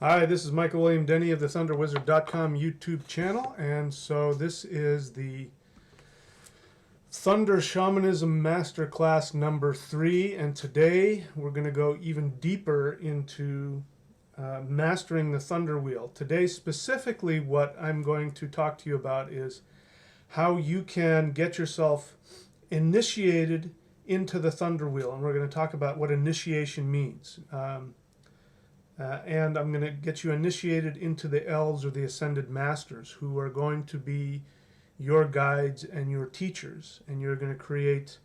Hi, this is Michael William Denny of the ThunderWizard.com YouTube channel, and so this is the Thunder Shamanism Masterclass number 3, and today we're going to go even deeper into mastering the Thunder Wheel. Today specifically what I'm going to talk to you about is how you can get yourself initiated into the Thunder Wheel, and we're going to talk about what initiation means. And I'm going to get you initiated into the elves or the ascended masters, who are going to be your guides and your teachers, and you're going to create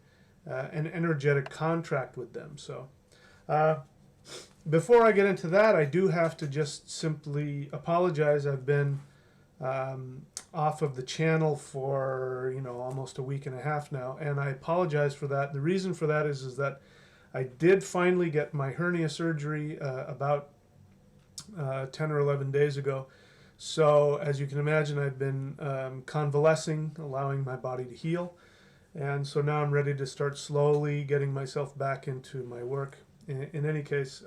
an energetic contract with them. So before I get into that, I do have to just simply apologize. I've been off of the channel for almost a week and a half now, and I apologize for that. The reason for that is that I did finally get my hernia surgery about 10 or 11 days ago. So as you can imagine, I've been convalescing, allowing my body to heal. And so now I'm ready to start slowly getting myself back into my work. In any case,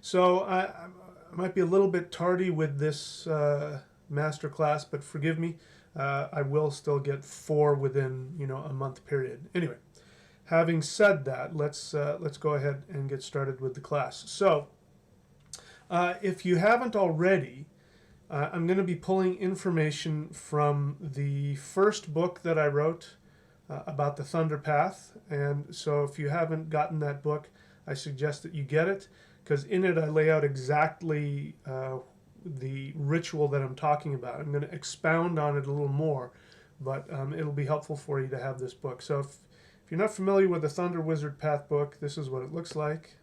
so I might be a little bit tardy with this master class, but forgive me. I will still get 4 within a month period. Anyway, having said that, let's go ahead and get started with the class. So if you haven't already, I'm going to be pulling information from the first book that I wrote about the Thunder Path. And so if you haven't gotten that book, I suggest that you get it, because in it I lay out exactly the ritual that I'm talking about. I'm going to expound on it a little more, but it'll be helpful for you to have this book. So if you're not familiar with the Thunder Wizard Path book, this is what it looks like.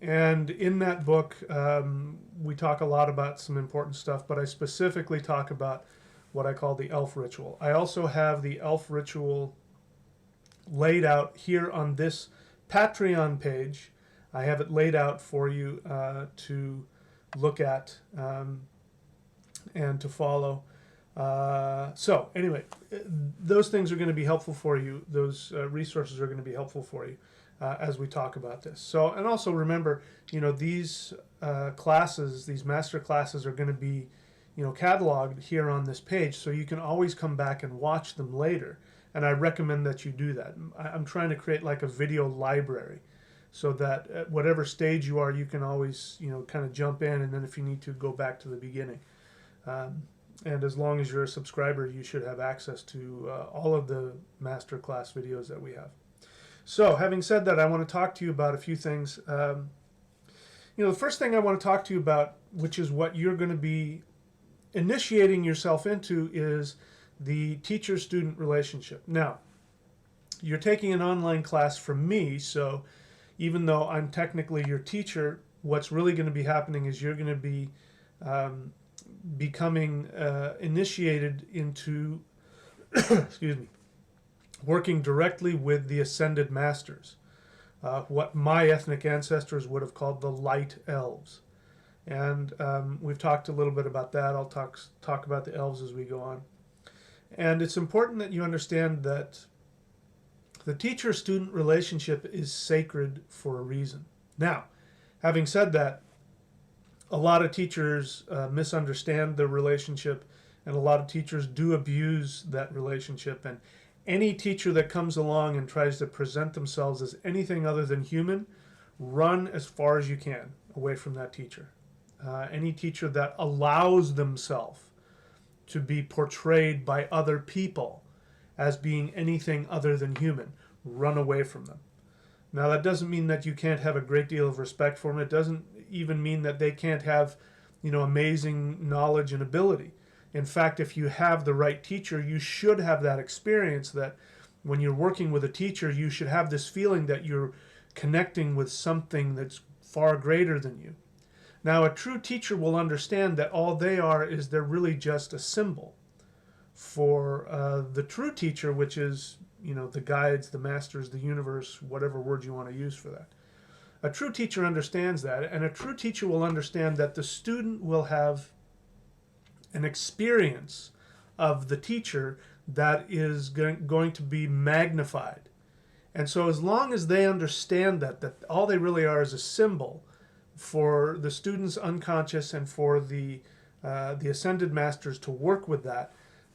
And in that book, we talk a lot about some important stuff, but I specifically talk about what I call the elf ritual. I also have the elf ritual laid out here on this Patreon page. I have it laid out for you to look at and to follow. So anyway, those things are going to be helpful for you. Those resources are going to be helpful for you as we talk about this. So, and also remember, these classes, these master classes are going to be, cataloged here on this page, so you can always come back and watch them later. And I recommend that you do that. I'm trying to create like a video library, so that at whatever stage you are, you can always, kind of jump in, and then if you need to, go back to the beginning. And as long as you're a subscriber, you should have access to all of the masterclass videos that we have. So having said that, I want to talk to you about a few things. The first thing I want to talk to you about, which is what you're going to be initiating yourself into, is the teacher-student relationship. Now, you're taking an online class from me, so even though I'm technically your teacher, what's really going to be happening is you're going to be becoming initiated into excuse me, working directly with the ascended masters, what my ethnic ancestors would have called the light elves. And we've talked a little bit about that. I'll talk about the elves as we go on. And it's important that you understand that the teacher-student relationship is sacred for a reason. Now, having said that, a lot of teachers misunderstand the relationship, and a lot of teachers do abuse that relationship. And any teacher that comes along and tries to present themselves as anything other than human, run as far as you can away from that teacher. Any teacher that allows themselves to be portrayed by other people as being anything other than human, run away from them. Now, that doesn't mean that you can't have a great deal of respect for them. It doesn't even mean that they can't have, amazing knowledge and ability. In fact, if you have the right teacher, you should have that experience that when you're working with a teacher, you should have this feeling that you're connecting with something that's far greater than you. Now, a true teacher will understand that all they are is they're really just a symbol for the true teacher, which is, the guides, the masters, the universe, whatever word you want to use for that. A true teacher understands that, and a true teacher will understand that the student will have an experience of the teacher that is going to be magnified. And so as long as they understand that all they really are is a symbol for the student's unconscious and for the ascended masters to work with that,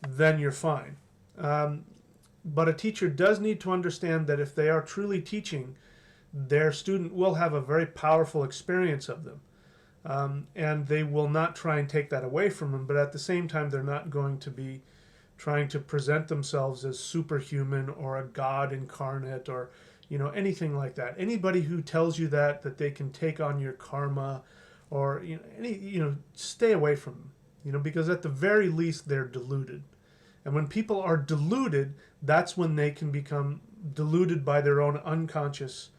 then you're fine. But a teacher does need to understand that if they are truly teaching, their student will have a very powerful experience of them. And they will not try and take that away from them, but at the same time, they're not going to be trying to present themselves as superhuman or a god incarnate or anything like that. Anybody who tells you that they can take on your karma or stay away from them, because at the very least they're deluded. And when people are deluded, that's when they can become deluded by their own unconscious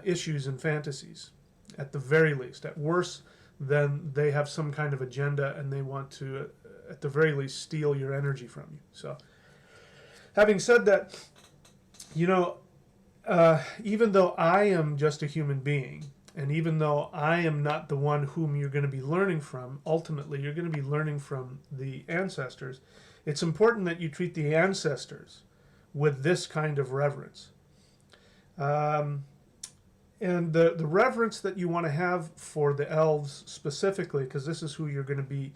issues and fantasies, at the very least. At worst, then they have some kind of agenda and they want to, at the very least, steal your energy from you. So, having said that, even though I am just a human being, and even though I am not the one whom you're going to be learning from, ultimately you're going to be learning from the ancestors, it's important that you treat the ancestors with this kind of reverence. And the reverence that you want to have for the elves specifically, because this is who you're going to be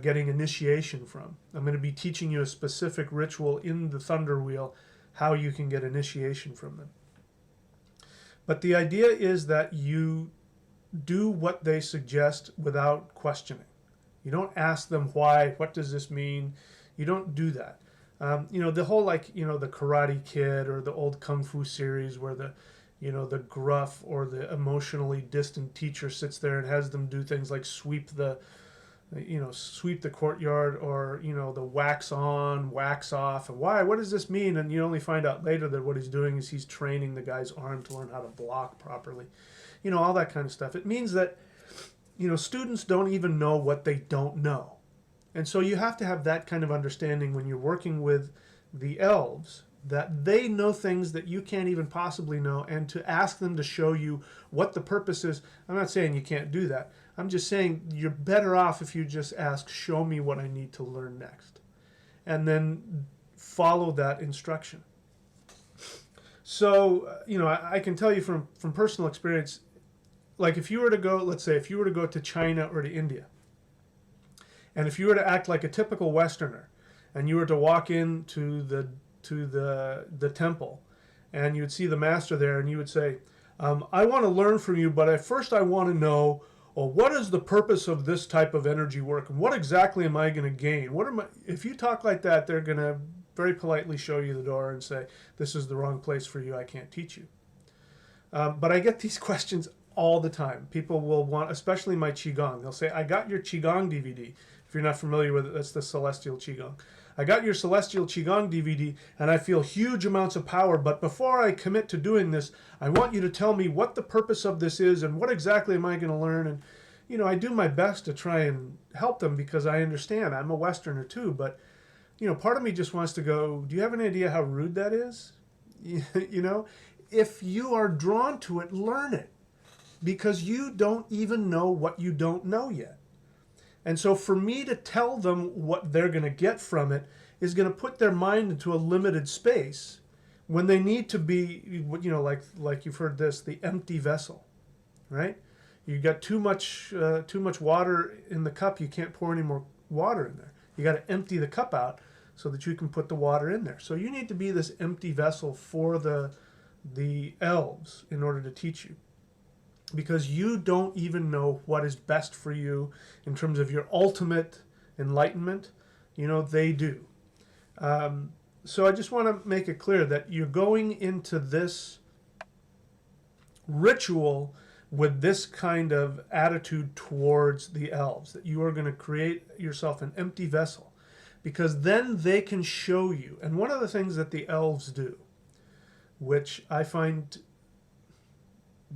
getting initiation from. I'm going to be teaching you a specific ritual in the Thunder Wheel, how you can get initiation from them. But the idea is that you do what they suggest without questioning. You don't ask them why, what does this mean? You don't do that. The whole the Karate Kid or the old Kung Fu series where the gruff or the emotionally distant teacher sits there and has them do things like sweep the courtyard or, the wax on, wax off. And why? What does this mean? And you only find out later that what he's doing is he's training the guy's arm to learn how to block properly. All that kind of stuff. It means that, students don't even know what they don't know. And so you have to have that kind of understanding when you're working with the elves, that they know things that you can't even possibly know, and to ask them to show you what the purpose is. I'm not saying you can't do that. I'm just saying you're better off if you just ask, show me what I need to learn next, and then follow that instruction. So, I can tell you from personal experience, like if you were to go, let's say, if you were to go to China or to India, and if you were to act like a typical Westerner, and you were to walk into the temple, and you'd see the master there, and you would say, I want to learn from you, but at first I want to know, what is the purpose of this type of energy work, and what exactly am I going to gain? If you talk like that, they're going to very politely show you the door and say, this is the wrong place for you, I can't teach you. But I get these questions all the time. People will want, especially my Qigong, they'll say, I got your Qigong DVD. If you're not familiar with it, that's the Celestial Qigong. I got your Celestial Qigong DVD, and I feel huge amounts of power, but before I commit to doing this, I want you to tell me what the purpose of this is, and what exactly am I going to learn. And, I do my best to try and help them, because I understand. I'm a Westerner too, but, part of me just wants to go, do you have any idea how rude that is? If you are drawn to it, learn it, because you don't even know what you don't know yet. And so for me to tell them what they're going to get from it is going to put their mind into a limited space when they need to be, like you've heard this, the empty vessel, right? You got too much water in the cup, you can't pour any more water in there. You got to empty the cup out so that you can put the water in there. So you need to be this empty vessel for the elves in order to teach you, because you don't even know what is best for you in terms of your ultimate enlightenment. They do. So I just want to make it clear that you're going into this ritual with this kind of attitude towards the elves, that you are going to create yourself an empty vessel, because then they can show you. And one of the things that the elves do, which I find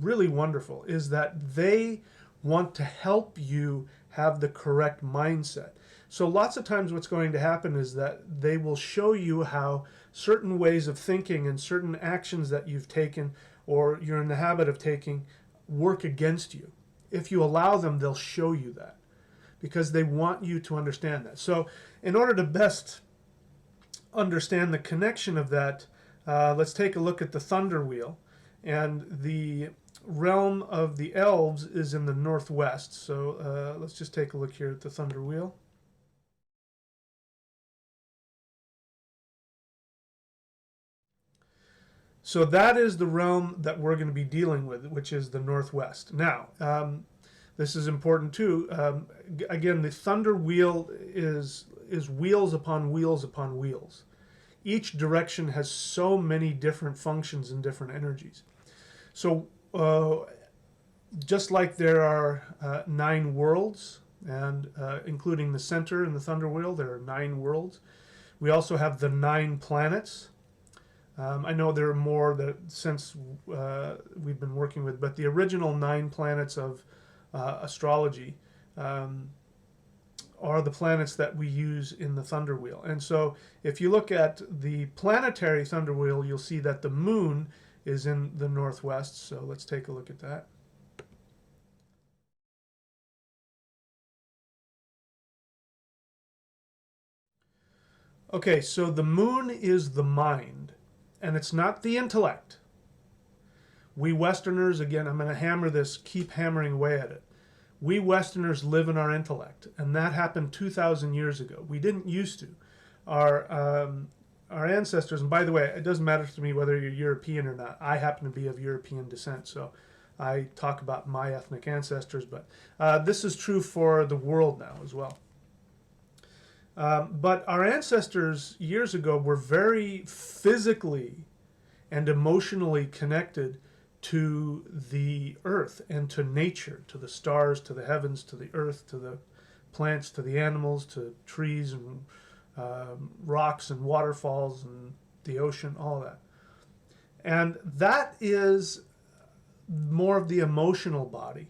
really wonderful, is that they want to help you have the correct mindset. So lots of times what's going to happen is that they will show you how certain ways of thinking and certain actions that you've taken or you're in the habit of taking work against you. If you allow them, they'll show you that, because they want you to understand that. So in order to best understand the connection of that, Let's take a look at the thunder wheel. And the realm of the elves is in the northwest. So let's just take a look here at the thunder wheel. So that is the realm that we're going to be dealing with, which is the northwest. Now, this is important too. Again, the thunder wheel is wheels upon wheels upon wheels. Each direction has so many different functions and different energies. So just like there are 9 worlds, and including the center in the thunder wheel, there are 9 worlds. We also have the 9 planets. I know there are more that since we've been working with, but the original 9 planets of astrology are the planets that we use in the thunder wheel. And so if you look at the planetary thunder wheel, you'll see that the moon is in the northwest. So let's take a look at that. Okay, so the moon is the mind, and it's not the intellect. We Westerners, again, I'm going to hammer this, keep hammering away at it. We Westerners live in our intellect, and that happened 2,000 years ago. We didn't used to. Our ancestors, and by the way, it doesn't matter to me whether you're European or not. I happen to be of European descent, so I talk about my ethnic ancestors, but this is true for the world now as well. But our ancestors years ago were very physically and emotionally connected to the earth and to nature, to the stars, to the heavens, to the earth, to the plants, to the animals, to trees and rocks and waterfalls and the ocean, all that. And that is more of the emotional body.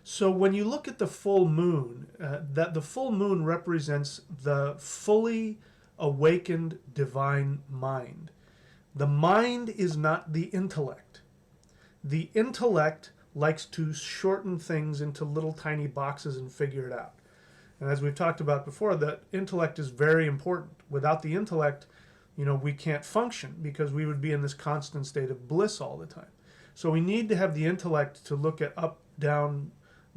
So when you look at the full moon, that the full moon represents the fully awakened divine mind. The mind is not the intellect. The intellect likes to shorten things into little tiny boxes and figure it out. And as we've talked about before, the intellect is very important. Without the intellect, we can't function because we would be in this constant state of bliss all the time. So we need to have the intellect to look at up, down,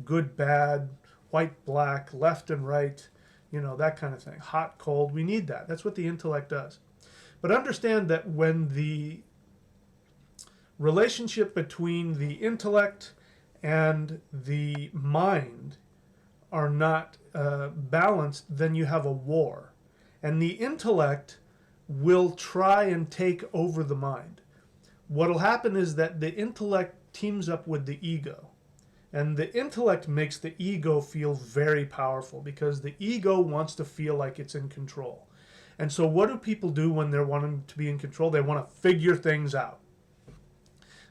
good, bad, white, black, left and right, that kind of thing. Hot, cold, we need that. That's what the intellect does. But understand that when the relationship between the intellect and the mind are not balanced, then you have a war. And the intellect will try and take over the mind. What will happen is that the intellect teams up with the ego. And the intellect makes the ego feel very powerful because the ego wants to feel like it's in control. And so what do people do when they're wanting to be in control? They want to figure things out.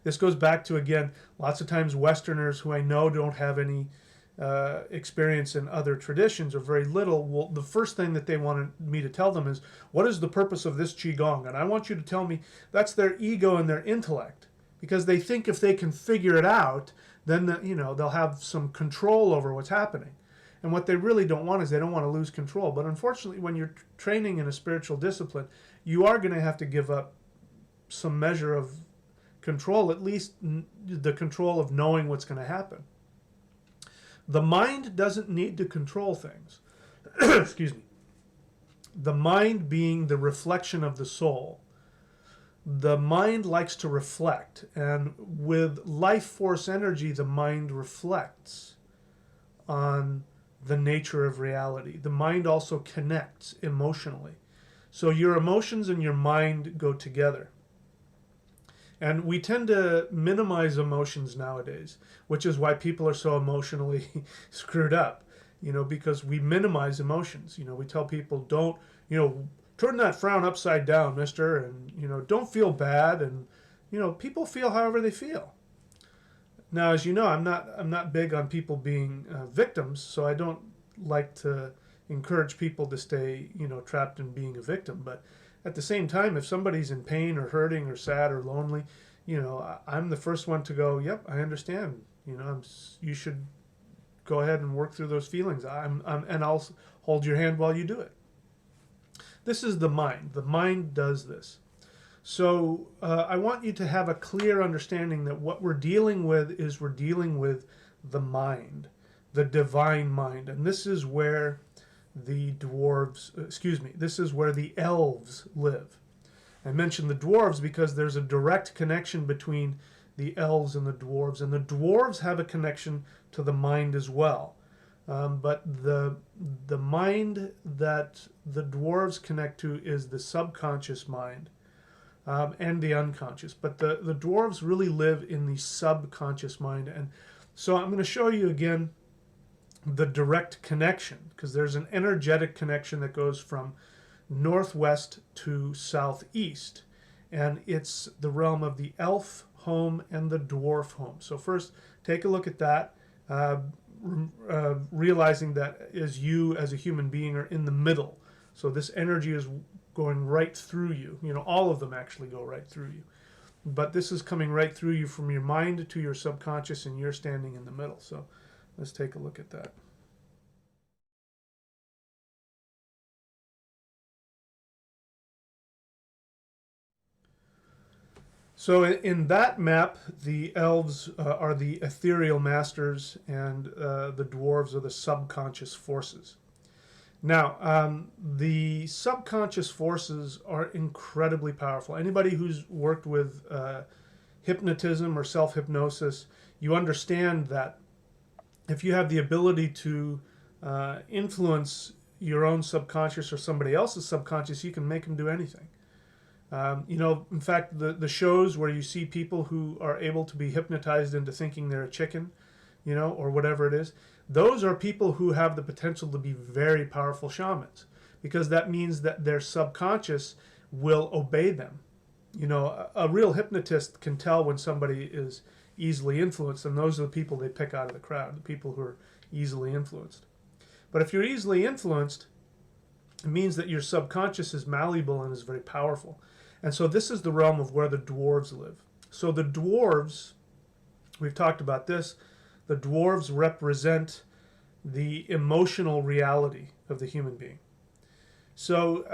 This goes back to, again, lots of times Westerners who I know don't have any experience in other traditions or very little, the first thing that they wanted me to tell them is, what is the purpose of this Qigong? And I want you to tell me that's their ego and their intellect, because they think if they can figure it out, then they'll have some control over what's happening. And what they really don't want is they don't want to lose control. But unfortunately, when you're training in a spiritual discipline, you are going to have to give up some measure of control, at least the control of knowing what's going to happen. The mind doesn't need to control things. Excuse me. The mind being the reflection of the soul. The mind likes to reflect, and with life force energy, the mind reflects on the nature of reality. The mind also connects emotionally. So your emotions and your mind go together. And we tend to minimize emotions nowadays, which is why people are so emotionally screwed up, because we minimize emotions. We tell people, don't, turn that frown upside down, mister, and, don't feel bad. And, people feel however they feel. Now, as you know, I'm not big on people being victims, so I don't like to encourage people to stay, trapped in being a victim. But at the same time, if somebody's in pain or hurting or sad or lonely, I'm the first one to go, yep, I understand. You should go ahead and work through those feelings. And I'll hold your hand while you do it. This is the mind. The mind does this. So I want you to have a clear understanding that what we're dealing with is we're dealing with the mind, the divine mind. And this is where the this is where the elves live. I mentioned the dwarves because there's a direct connection between the elves and the dwarves have a connection to the mind as well. But the mind that the dwarves connect to is the subconscious mind, and the unconscious. But the dwarves really live in the subconscious mind. And so I'm going to show you again the direct connection, because there's an energetic connection that goes from northwest to southeast. And it's the realm of the elf home and the dwarf home. So first, take a look at that, realizing that as you as a human being are in the middle. So this energy is going right through you. You know, all of them actually go right through you. But this is coming right through you from your mind to your subconscious, and you're standing in the middle. So let's take a look at that. So in that map, the elves are the ethereal masters, and the dwarves are the subconscious forces. Now, the subconscious forces are incredibly powerful. Anybody who's worked with hypnotism or self-hypnosis, you understand that if you have the ability to influence your own subconscious or somebody else's subconscious, you can make them do anything. You know, in fact, the shows where you see people who are able to be hypnotized into thinking they're a chicken, you know, or whatever it is, those are people who have the potential to be very powerful shamans, because that means that their subconscious will obey them. You know, a real hypnotist can tell when somebody is easily influenced, and those are the people they pick out of the crowd, the people who are easily influenced. But if you're easily influenced, it means that your subconscious is malleable and is very powerful. And so this is the realm of where the dwarves live. So the dwarves, we've talked about this, the dwarves represent the emotional reality of the human being. So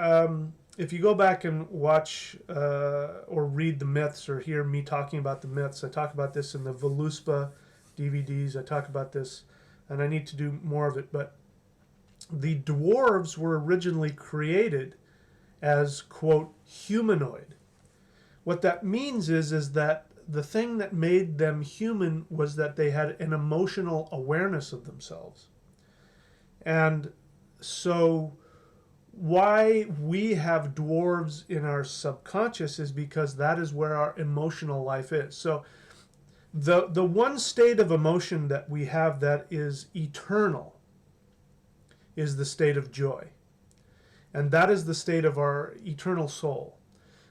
if you go back and watch or read the myths or hear me talking about the myths, I talk about this in the Voluspa DVDs, I talk about this, and I need to do more of it, but the dwarves were originally created as, quote, humanoid. What that means is that the thing that made them human was that they had an emotional awareness of themselves. And so why we have dwarves in our subconscious is because that is where our emotional life is. So the one state of emotion that we have that is eternal is the state of joy. And that is the state of our eternal soul.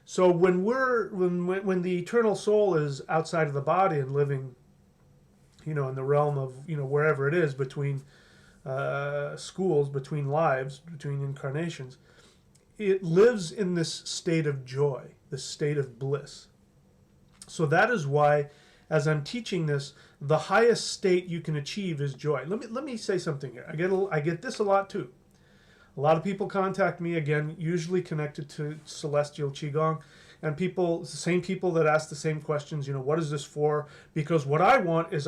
So when the eternal soul is outside of the body and living, you know, in the realm of, you know, wherever it is, between schools, between lives, between incarnations, it lives in this state of joy, this state of bliss. So that is why, as I'm teaching this, the highest state you can achieve is joy. Let me say something here. I get this a lot too. A lot of people contact me, again, usually connected to celestial qigong, and the same people that ask the same questions, you know, what is this for? Because what I want is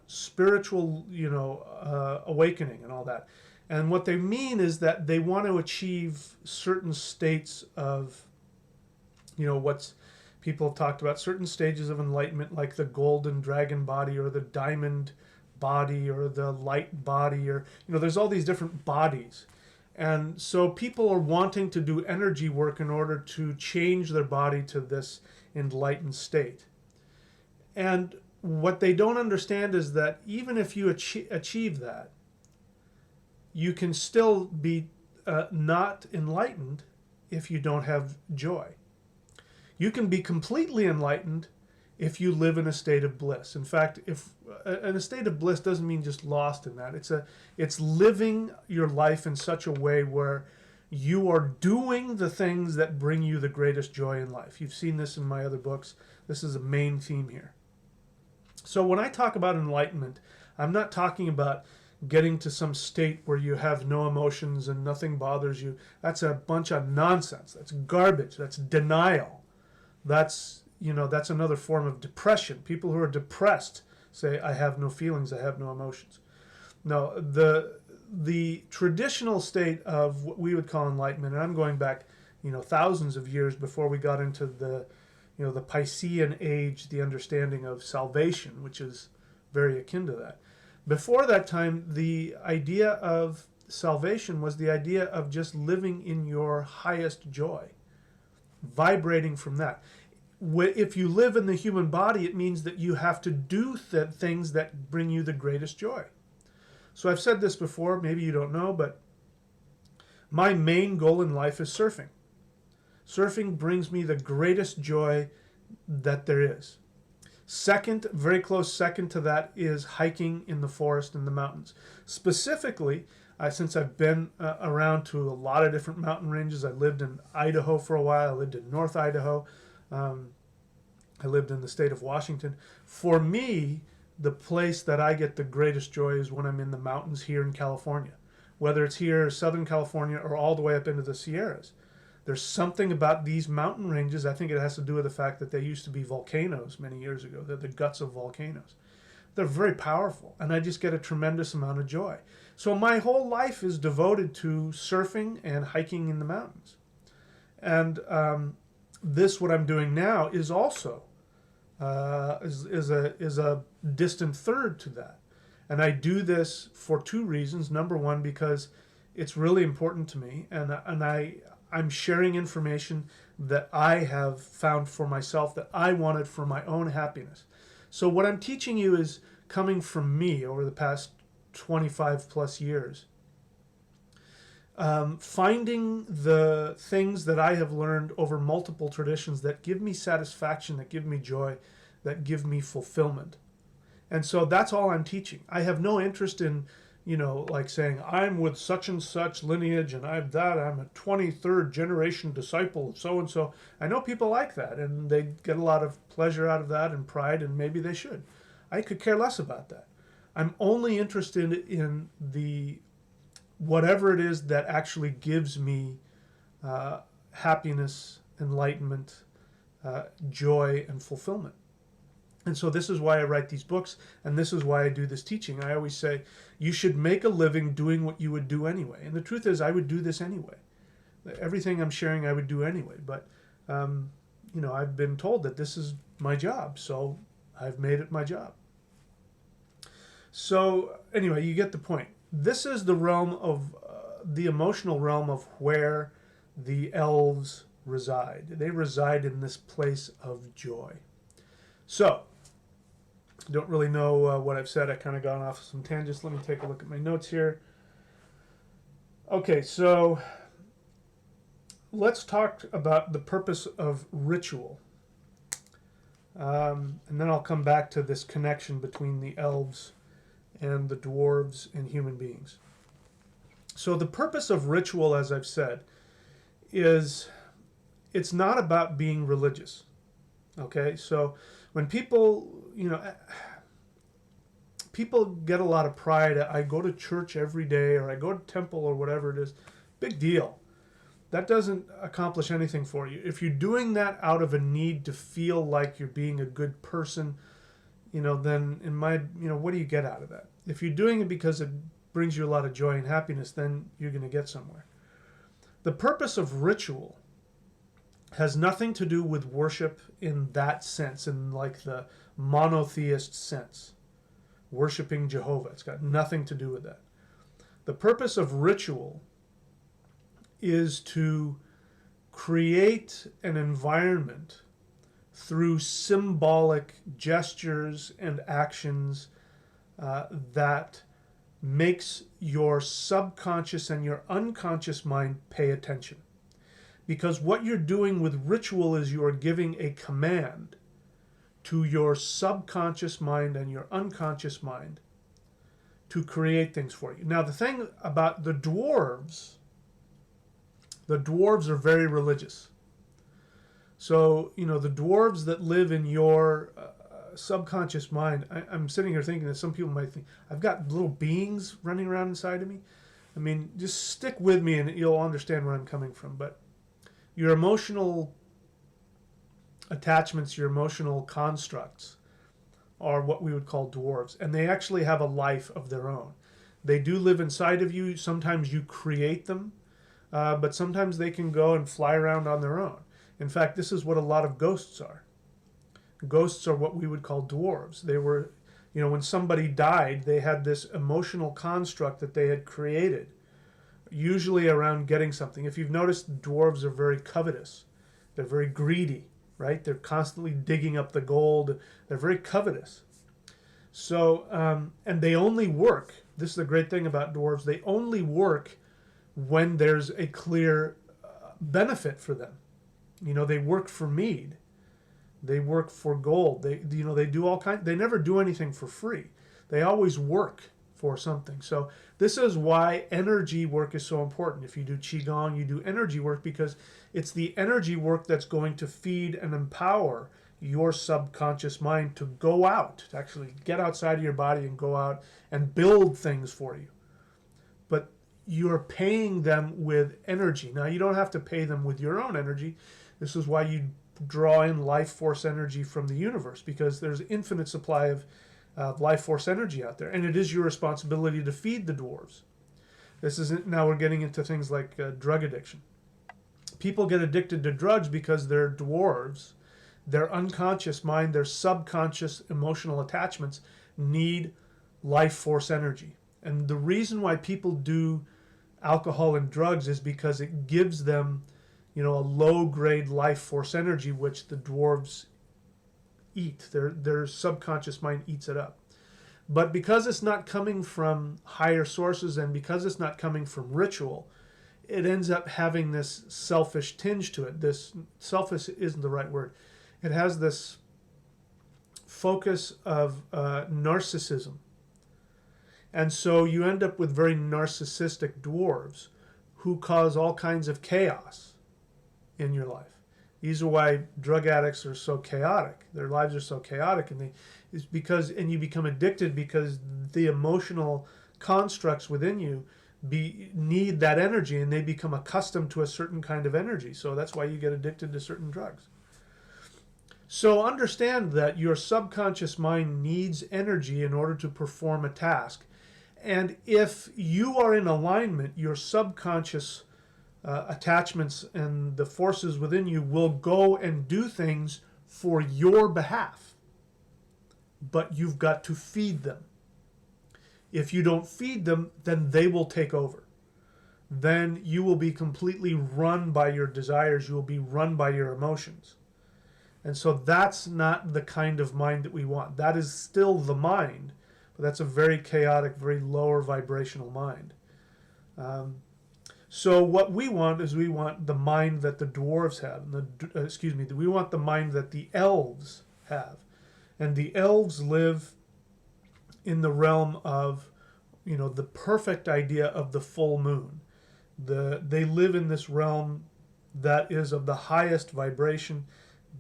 spiritual, you know, awakening and all that. And what they mean is that they want to achieve certain states of, you know, what's people have talked about, certain stages of enlightenment, like the golden dragon body or the diamond body or the light body, or, you know, there's all these different bodies. And so people are wanting to do energy work in order to change their body to this enlightened state. And what they don't understand is that even if you achieve that, you can still be not enlightened if you don't have joy. You can be completely enlightened if you live in a state of bliss. In fact, if in a state of bliss doesn't mean just lost in that. It's living your life in such a way where you are doing the things that bring you the greatest joy in life. You've seen this in my other books. This is a main theme here. So when I talk about enlightenment, I'm not talking about getting to some state where you have no emotions and nothing bothers you. That's a bunch of nonsense. That's garbage. That's denial. That's, that's another form of depression. People who are depressed say, I have no feelings, I have no emotions. No, the traditional state of what we would call enlightenment, and I'm going back, thousands of years before we got into the Piscean age, the understanding of salvation, which is very akin to that. Before that time, the idea of salvation was the idea of just living in your highest joy, vibrating from that. If you live in the human body, it means that you have to do things that bring you the greatest joy. So I've said this before, maybe you don't know, but my main goal in life is surfing. Surfing brings me the greatest joy that there is. Second, very close second to that, is hiking in the forest and the mountains. Specifically, since I've been around to a lot of different mountain ranges, I lived in Idaho for a while, I lived in North Idaho, I lived in the state of Washington. For me, the place that I get the greatest joy is when I'm in the mountains here in California, whether it's here, Southern California, or all the way up into the Sierras. There's something about these mountain ranges, I think it has to do with the fact that they used to be volcanoes many years ago. They're the guts of volcanoes. They're very powerful, and I just get a tremendous amount of joy. So my whole life is devoted to surfing and hiking in the mountains. And what I'm doing now is also is a distant third to that. And I do this for two reasons. Number one, because it's really important to me, and I'm sharing information that I have found for myself that I wanted for my own happiness. So what I'm teaching you is coming from me over the past 25 plus years. Finding the things that I have learned over multiple traditions that give me satisfaction, that give me joy, that give me fulfillment. And so that's all I'm teaching. I have no interest in, like saying, I'm with such and such lineage and I'm a 23rd generation disciple of so and so. I know people like that and they get a lot of pleasure out of that and pride, and maybe they should. I could care less about that. I'm only interested in whatever it is that actually gives me happiness, enlightenment, joy, and fulfillment. And so this is why I write these books, and this is why I do this teaching. I always say, you should make a living doing what you would do anyway. And the truth is, I would do this anyway. Everything I'm sharing, I would do anyway. But, I've been told that this is my job, so I've made it my job. So, anyway, you get the point. This is the realm of, the emotional realm of where the elves reside. They reside in this place of joy. So, don't really know what I've said. I kind of gone off some tangents. Let me take a look at my notes here. Okay, so let's talk about the purpose of ritual. And then I'll come back to this connection between the elves and the dwarves and human beings. So the purpose of ritual, as I've said, is it's not about being religious. Okay, so when people get a lot of pride. I go to church every day, or I go to temple, or whatever it is. Big deal. That doesn't accomplish anything for you. If you're doing that out of a need to feel like you're being a good person, then what do you get out of that? If you're doing it because it brings you a lot of joy and happiness, then you're going to get somewhere. The purpose of ritual has nothing to do with worship in that sense, in like the monotheist sense. Worshipping Jehovah. It's got nothing to do with that. The purpose of ritual is to create an environment through symbolic gestures and actions that makes your subconscious and your unconscious mind pay attention. Because what you're doing with ritual is you are giving a command to your subconscious mind and your unconscious mind to create things for you. Now, the thing about the dwarves are very religious. So, the dwarves that live in your subconscious mind, I'm sitting here thinking that some people might think, I've got little beings running around inside of me. I mean, just stick with me and you'll understand where I'm coming from. But your emotional attachments, your emotional constructs, are what we would call dwarves. And they actually have a life of their own. They do live inside of you. Sometimes you create them, but sometimes they can go and fly around on their own. In fact, this is what a lot of ghosts are. Ghosts are what we would call dwarves. They were, when somebody died, they had this emotional construct that they had created, usually around getting something. If you've noticed, dwarves are very covetous. They're very greedy, right? They're constantly digging up the gold. They're very covetous. So, and they only work, this is the great thing about dwarves, they only work when there's a clear benefit for them. They work for mead. They work for gold. They do all kinds. They never do anything for free. They always work for something. So this is why energy work is so important. If you do qigong, you do energy work, because it's the energy work that's going to feed and empower your subconscious mind to go out, to actually get outside of your body and go out and build things for you. But you're paying them with energy. Now, you don't have to pay them with your own energy. This is why you draw in life force energy from the universe, because there's an infinite supply of life force energy out there, and it is your responsibility to feed the dwarves. Now we're getting into things like drug addiction. People get addicted to drugs because they're dwarves. Their unconscious mind, their subconscious emotional attachments need life force energy. And the reason why people do alcohol and drugs is because it gives them a low-grade life force energy, which the dwarves eat. Their subconscious mind eats it up. But because it's not coming from higher sources, and because it's not coming from ritual, it ends up having this selfish tinge to it. This selfish isn't the right word. It has this focus of narcissism. And so you end up with very narcissistic dwarves who cause all kinds of chaos in your life. These are why drug addicts are so chaotic. Their lives are so chaotic, and you become addicted because the emotional constructs within you need that energy, and they become accustomed to a certain kind of energy. So that's why you get addicted to certain drugs. So understand that your subconscious mind needs energy in order to perform a task. And if you are in alignment, your subconscious attachments and the forces within you will go and do things for your behalf. But you've got to feed them. If you don't feed them, then they will take over. Then you will be completely run by your desires. You will be run by your emotions. And so that's not the kind of mind that we want. That is still the mind, but that's a very chaotic, very lower vibrational mind. So what we want is we want the mind that the dwarves have. We want the mind that the elves have. And the elves live in the realm of, the perfect idea of the full moon. They live in this realm that is of the highest vibration.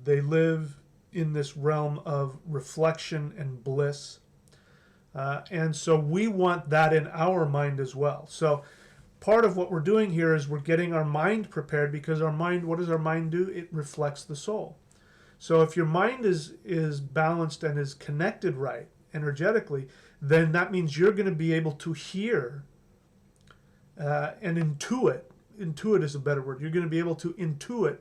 They live in this realm of reflection and bliss. And so we want that in our mind as well. So part of what we're doing here is we're getting our mind prepared, because our mind, what does our mind do? It reflects the soul. So if your mind is balanced and is connected right energetically, then that means you're going to be able to hear and intuit. Intuit is a better word. You're going to be able to intuit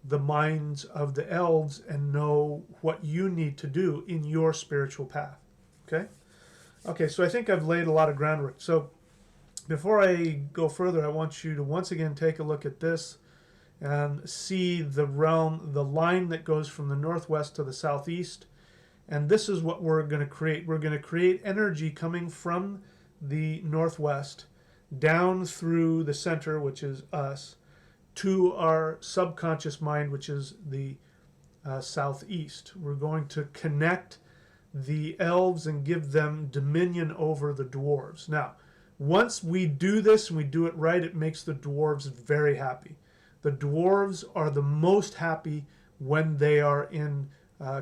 the minds of the elves and know what you need to do in your spiritual path. Okay, so I think I've laid a lot of groundwork. So before I go further, I want you to once again take a look at this and see the realm, the line that goes from the northwest to the southeast. And this is what we're going to create. We're going to create energy coming from the northwest down through the center, which is us, to our subconscious mind, which is the southeast. We're going to connect the elves and give them dominion over the dwarves. Now, once we do this and we do it right, it makes the dwarves very happy. The dwarves are the most happy when they are in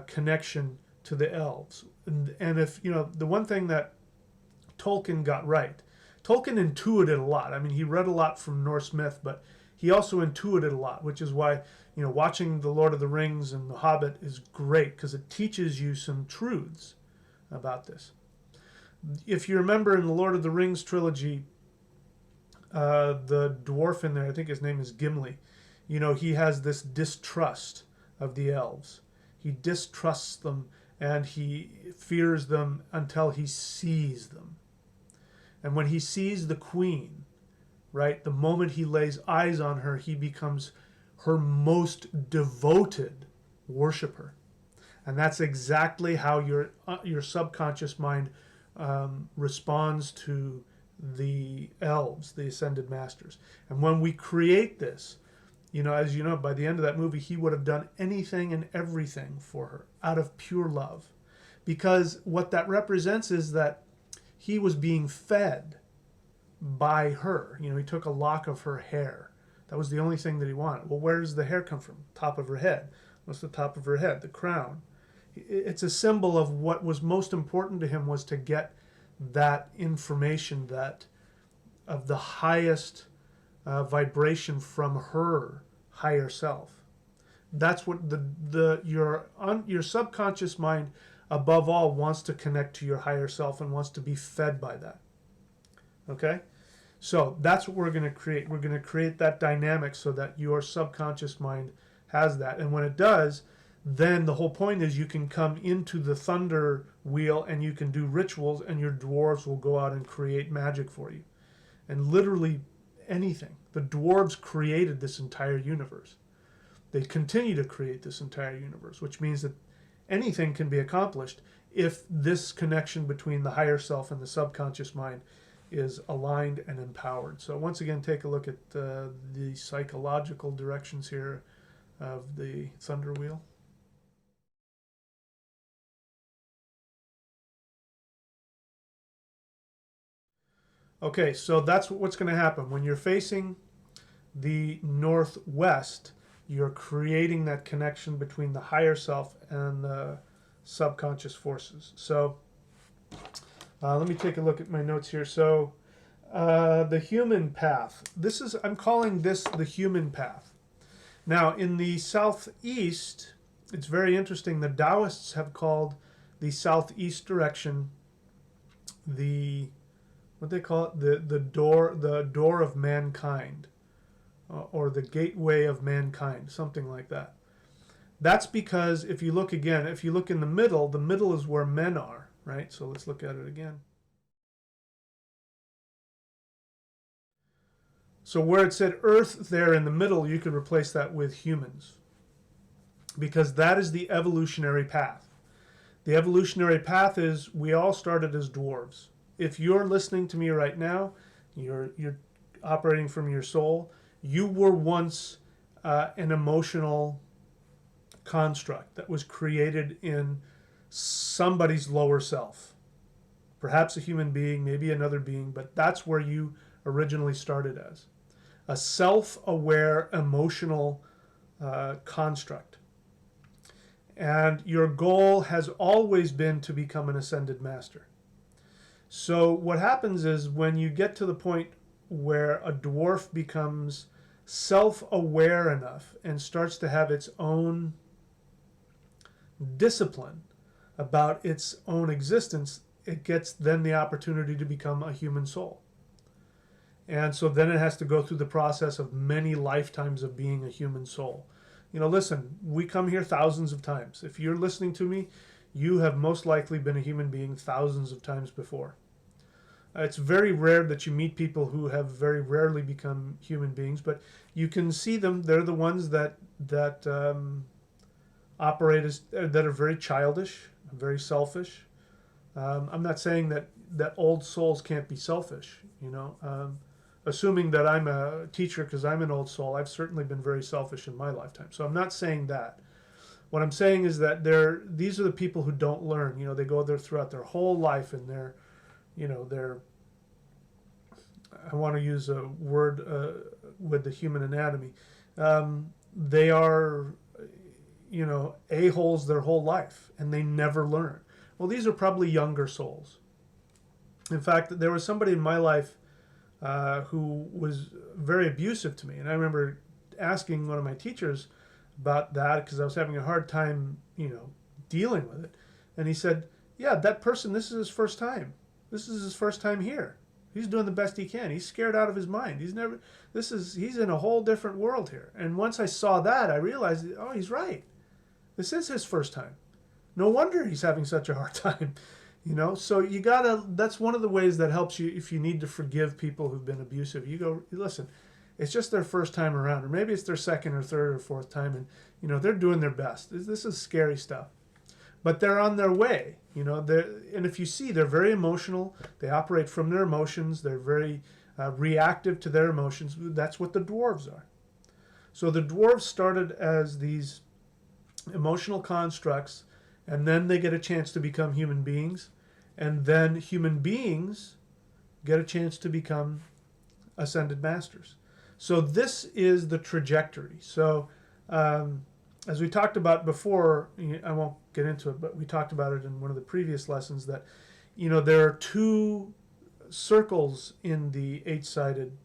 connection to the elves. And if, the one thing that Tolkien got right, Tolkien intuited a lot. I mean, he read a lot from Norse myth, but he also intuited a lot, which is why watching The Lord of the Rings and The Hobbit is great because it teaches you some truths about this. If you remember in the Lord of the Rings trilogy, the dwarf in there, I think his name is Gimli, he has this distrust of the elves. He distrusts them and he fears them until he sees them. And when he sees the queen, right, the moment he lays eyes on her, he becomes her most devoted worshiper. And that's exactly how your subconscious mind responds to the elves, the ascended masters. And when we create this, as you know, by the end of that movie, he would have done anything and everything for her out of pure love. Because what that represents is that he was being fed by her. He took a lock of her hair. That was the only thing that he wanted. Well, where does the hair come from? Top of her head. What's the top of her head? The crown. It's a symbol of what was most important to him was to get that information, that of the highest vibration from her higher self. That's what your subconscious mind above all wants to connect to your higher self and wants to be fed by that. Okay? So that's what we're going to create. We're going to create that dynamic so that your subconscious mind has that. And when it does, then the whole point is you can come into the thunder wheel and you can do rituals and your dwarves will go out and create magic for you. And literally anything. The dwarves created this entire universe. They continue to create this entire universe, which means that anything can be accomplished if this connection between the higher self and the subconscious mind is aligned and empowered. So once again, take a look at the psychological directions here of the thunder wheel. Okay, so that's what's going to happen. When you're facing the northwest, you're creating that connection between the higher self and the subconscious forces. So let me take a look at my notes here. So the human path. I'm calling this the human path. Now, in the southeast, it's very interesting. The Taoists have called the southeast direction what they call it, the door of mankind, or the gateway of mankind, something like that. That's because if you look in the middle is where men are, right? So let's look at it again. So where it said earth there in the middle, you could replace that with humans, because that is the evolutionary path. The evolutionary path is we all started as dwarves. If you're listening to me right now, you're operating from your soul, you were once an emotional construct that was created in somebody's lower self. Perhaps a human being, maybe another being, but that's where you originally started as. A self-aware emotional construct. And your goal has always been to become an ascended master. So what happens is when you get to the point where a dwarf becomes self-aware enough and starts to have its own discipline about its own existence, it gets then the opportunity to become a human soul. And so then it has to go through the process of many lifetimes of being a human soul. Listen, we come here thousands of times. If you're listening to me, you have most likely been a human being thousands of times before. It's very rare that you meet people who have very rarely become human beings, but you can see them. They're the ones that operate that are very childish, very selfish. I'm not saying that old souls can't be selfish. Assuming that I'm a teacher because I'm an old soul, I've certainly been very selfish in my lifetime. So I'm not saying that. What I'm saying is that these are the people who don't learn. They go there throughout their whole life and they're I want to use a word with the human anatomy. They are, a-holes their whole life, and they never learn. Well, these are probably younger souls. In fact, there was somebody in my life who was very abusive to me, and I remember asking one of my teachers, about that because I was having a hard time, dealing with it. And he said, yeah, that person, this is his first time. This is his first time here. He's doing the best he can. He's scared out of his mind. He's in a whole different world here. And once I saw that, I realized, oh, he's right. This is his first time. No wonder he's having such a hard time. So that's one of the ways that helps you if you need to forgive people who've been abusive. You go, listen, it's just their first time around, or maybe it's their second or third or fourth time, and they're doing their best. This is scary stuff, but they're on their way. And if you see, they're very emotional. They operate from their emotions. They're very reactive to their emotions. That's what the dwarves are. So the dwarves started as these emotional constructs, and then they get a chance to become human beings, and then human beings get a chance to become ascended masters. So this is the trajectory. So as we talked about before, I won't get into it, but we talked about it in one of the previous lessons that, there are two circles in the eight-sided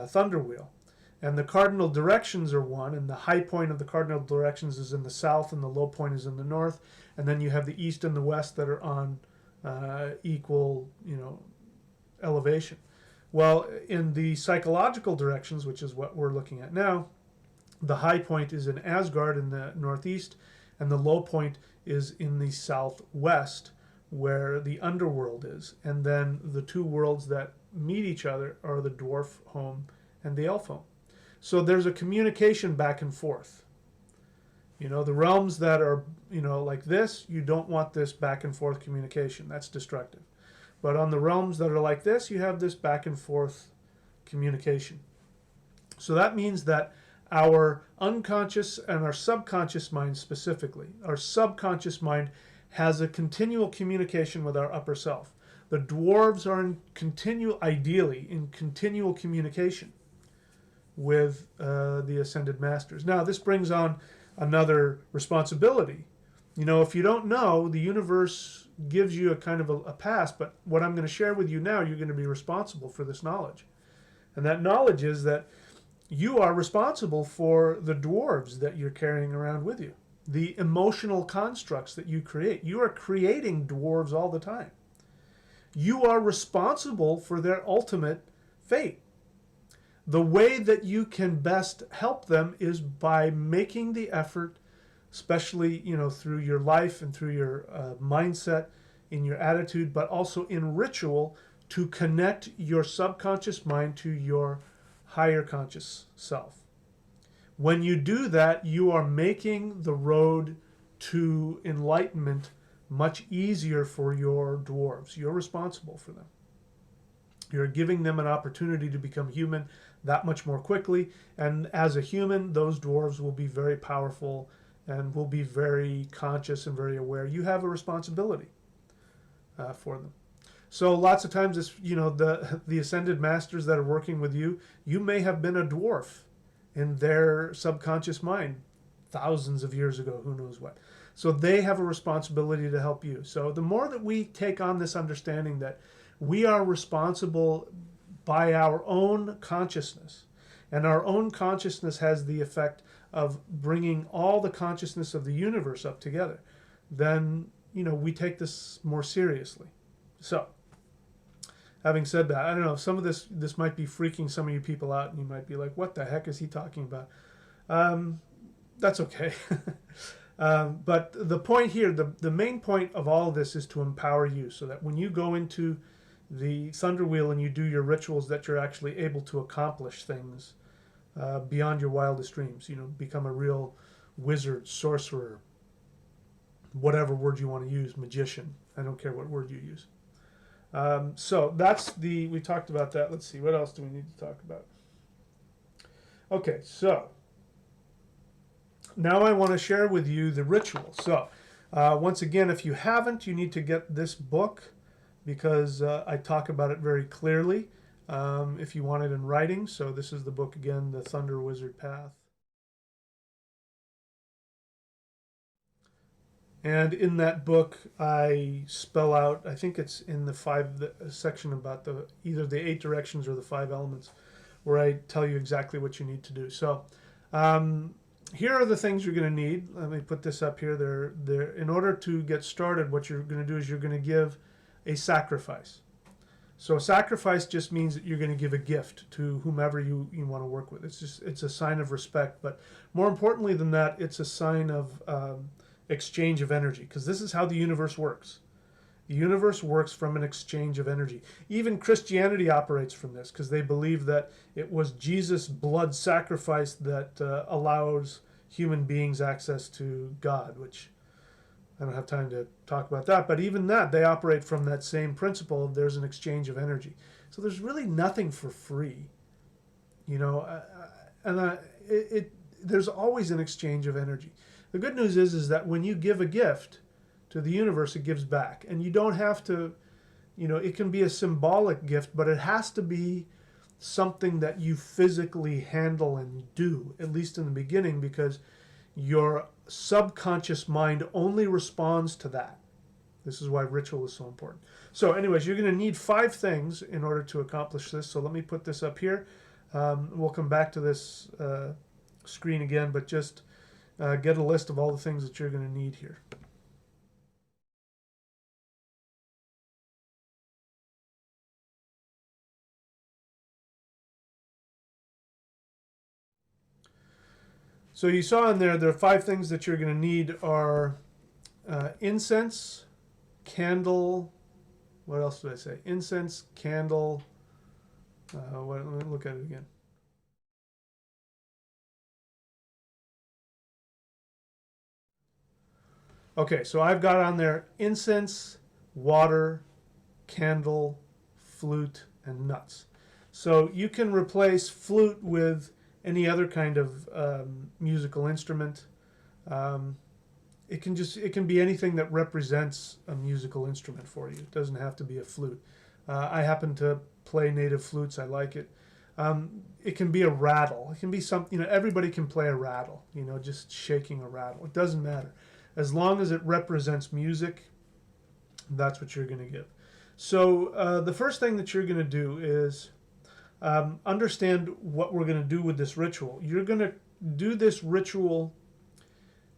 thunder wheel. And the cardinal directions are one, and the high point of the cardinal directions is in the south, and the low point is in the north. And then you have the east and the west that are on equal, elevation. Well, in the psychological directions, which is what we're looking at now, the high point is in Asgard in the northeast, and the low point is in the southwest, where the underworld is. And then the two worlds that meet each other are the dwarf home and the elf home. So there's a communication back and forth. The realms that are, like this, you don't want this back and forth communication. That's destructive. But on the realms that are like this, you have this back and forth communication. So that means that our unconscious and our subconscious mind specifically, our subconscious mind has a continual communication with our upper self. The dwarves are ideally in continual communication with the ascended masters. Now, this brings on another responsibility. If you don't know, the universe gives you a kind of a pass, but what I'm going to share with you now, you're going to be responsible for this knowledge. And that knowledge is that you are responsible for the dwarves that you're carrying around with you, the emotional constructs that you create. You are creating dwarves all the time. You are responsible for their ultimate fate. The way that you can best help them is by making the effort, especially through your life and through your mindset, in your attitude, but also in ritual, to connect your subconscious mind to your higher conscious self. When you do that, you are making the road to enlightenment much easier for your dwarves. You're responsible for them. You're giving them an opportunity to become human that much more quickly. And as a human, those dwarves will be very powerful and will be very conscious and very aware. You have a responsibility for them. So lots of times, it's, the ascended masters that are working with you, you may have been a dwarf in their subconscious mind thousands of years ago, who knows what. So they have a responsibility to help you. So the more that we take on this understanding that we are responsible by our own consciousness, and our own consciousness has the effect of bringing all the consciousness of the universe up together, then we take this more seriously. So having said that, I don't know, some of this might be freaking some of you people out, and you might be like, what the heck is he talking about? That's okay. But the point here, the main point of all of this is to empower you, so that when you go into the thunder wheel and you do your rituals, that you're actually able to accomplish things beyond your wildest dreams. Become a real wizard, sorcerer, whatever word you want to use, magician. I don't care what word you use. So that's we talked about that. Let's see, what else do we need to talk about? Okay, so now I want to share with you the ritual. So once again, if you haven't, you need to get this book, because I talk about it very clearly if you want it in writing. So this is the book again, The Thunder Wizard Path. And in that book, I spell out, I think it's in the section about either the 8 directions or the 5 elements, where I tell you exactly what you need to do. So here are the things you're going to need. Let me put this up here. In order to get started, what you're going to do is you're going to give a sacrifice. So a sacrifice just means that you're going to give a gift to whomever you want to work with. It's a sign of respect, but more importantly than that, it's a sign of exchange of energy, because this is how the universe works. The universe works from an exchange of energy. Even Christianity operates from this, because they believe that it was Jesus' blood sacrifice that allows human beings access to God, which I don't have time to talk about that. But even that, they operate from that same principle of there's an exchange of energy. So there's really nothing for free, you know, there's always an exchange of energy. The good news is that when you give a gift to the universe, it gives back. And you don't have to, you know, it can be a symbolic gift, but it has to be something that you physically handle and do, at least in the beginning, because your subconscious mind only responds to that. This is why ritual is so important. So anyways, you're going to need 5 things in order to accomplish this. So let me put this up here. We'll come back to this screen again, but just get a list of all the things that you're going to need here. So you saw in there are 5 things that you're going to need are incense, candle. What else did I say? Incense, candle. Let me look at it again. Okay, so I've got on there incense, water, candle, flute, and nuts. So you can replace flute with any other kind of musical instrument. It can be anything that represents a musical instrument for you. It doesn't have to be a flute. I happen to play native flutes. I like it. It can be a rattle. It can be something, you know, everybody can play a rattle, you know, just shaking a rattle. It doesn't matter. As long as it represents music, that's what you're going to give. So the first thing that you're going to do is understand what we're going to do with this ritual. You're going to do this ritual,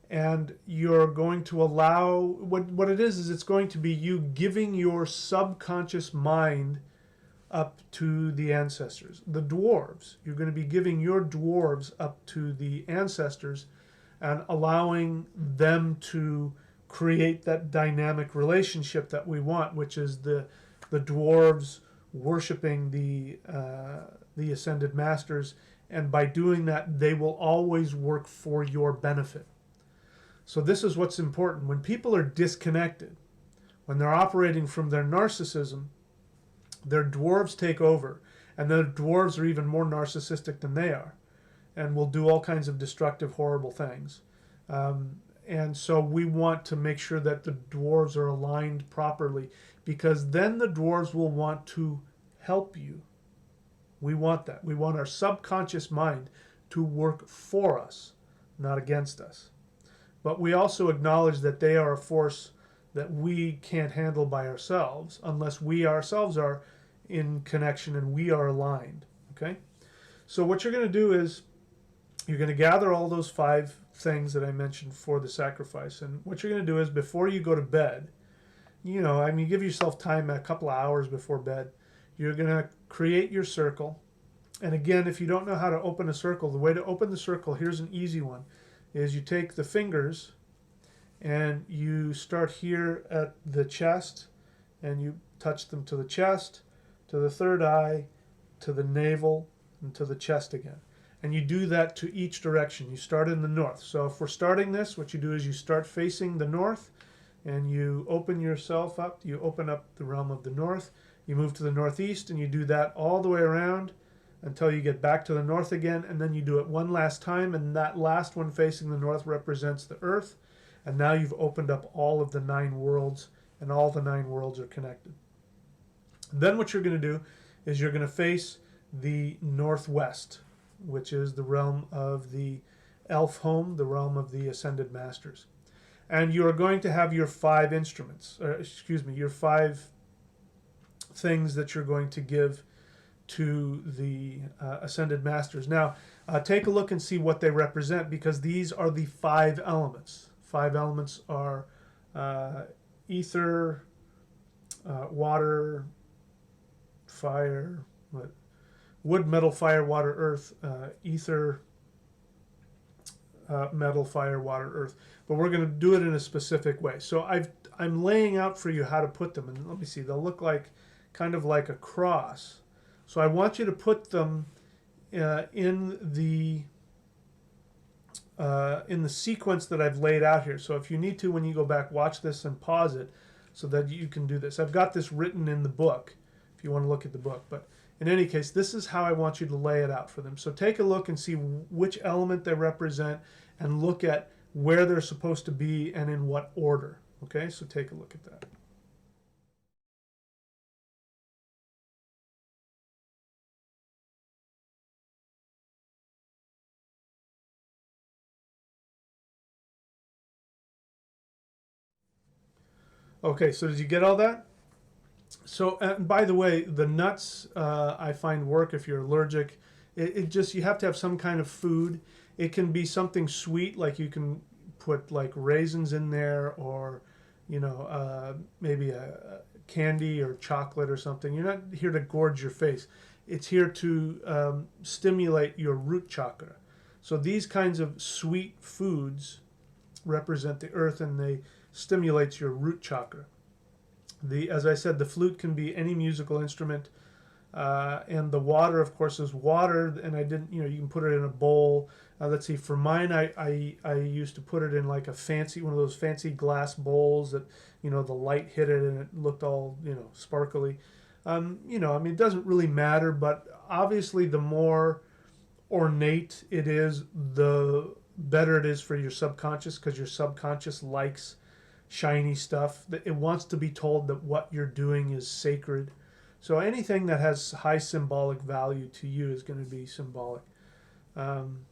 and you're going to allow what it is it's going to be you giving your subconscious mind up to the ancestors, the dwarves. You're going to be giving your dwarves up to the ancestors and allowing them to create that dynamic relationship that we want, which is the dwarves worshiping the ascended masters, and by doing that, they will always work for your benefit. So this is what's important. When people are disconnected, when they're operating from their narcissism, their dwarves take over, and the dwarves are even more narcissistic than they are, and will do all kinds of destructive, horrible things. And so we want to make sure that the dwarves are aligned properly, because then the dwarves will want to help you. We want that. We want our subconscious mind to work for us, not against us. But we also acknowledge that they are a force that we can't handle by ourselves unless we ourselves are in connection and we are aligned. Okay? So what you're going to do is you're going to gather all those 5 things that I mentioned for the sacrifice. And what you're going to do is before you go to bed, you know, I mean, give yourself time, a couple of hours before bed. You're going to create your circle. And again, if you don't know how to open a circle, the way to open the circle, here's an easy one, is you take the fingers and you start here at the chest and you touch them to the chest, to the third eye, to the navel, and to the chest again. And you do that to each direction. You start in the north. So if we're starting this, what you do is you start facing the north and you open yourself up. You open up the realm of the north. You move to the northeast and you do that all the way around until you get back to the north again, and then you do it one last time, and that last one facing the north represents the earth, and now you've opened up all of the 9 worlds, and all the 9 worlds are connected. Then what you're going to do is you're going to face the northwest, which is the realm of the elf home, the realm of the ascended masters. And you are going to have your 5 instruments, your 5 things that you're going to give to the ascended masters. Now, take a look and see what they represent, because these are the five elements. Five elements are ether, water, fire, wood, metal, fire, water, earth, ether, metal, fire, water, earth. But we're going to do it in a specific way. So I'm laying out for you how to put them. And let me see, they'll look like kind of like a cross. So I want you to put them in the sequence that I've laid out here. So if you need to, when you go back, watch this and pause it so that you can do this. I've got this written in the book if you want to look at the book. But in any case, this is how I want you to lay it out for them. So take a look and see which element they represent and look at where they're supposed to be and in what order. Okay, so take a look at that. Okay, so did you get all that? So, by the way, the nuts I find work if you're allergic. It just, you have to have some kind of food. It can be something sweet, like you can put like raisins in there, or maybe a candy or chocolate or something. You're not here to gorge your face. It's here to stimulate your root chakra. So these kinds of sweet foods represent the earth, and they stimulates your root chakra. As I said, the flute can be any musical instrument, and the water, of course, is water. And I didn't, you can put it in a bowl. Let's see, for mine, I used to put it in like one of those fancy glass bowls that, the light hit it and it looked all, sparkly. It doesn't really matter, but obviously the more ornate it is, the better it is for your subconscious, because your subconscious likes shiny stuff. It wants to be told that what you're doing is sacred. So anything that has high symbolic value to you is going to be symbolic. And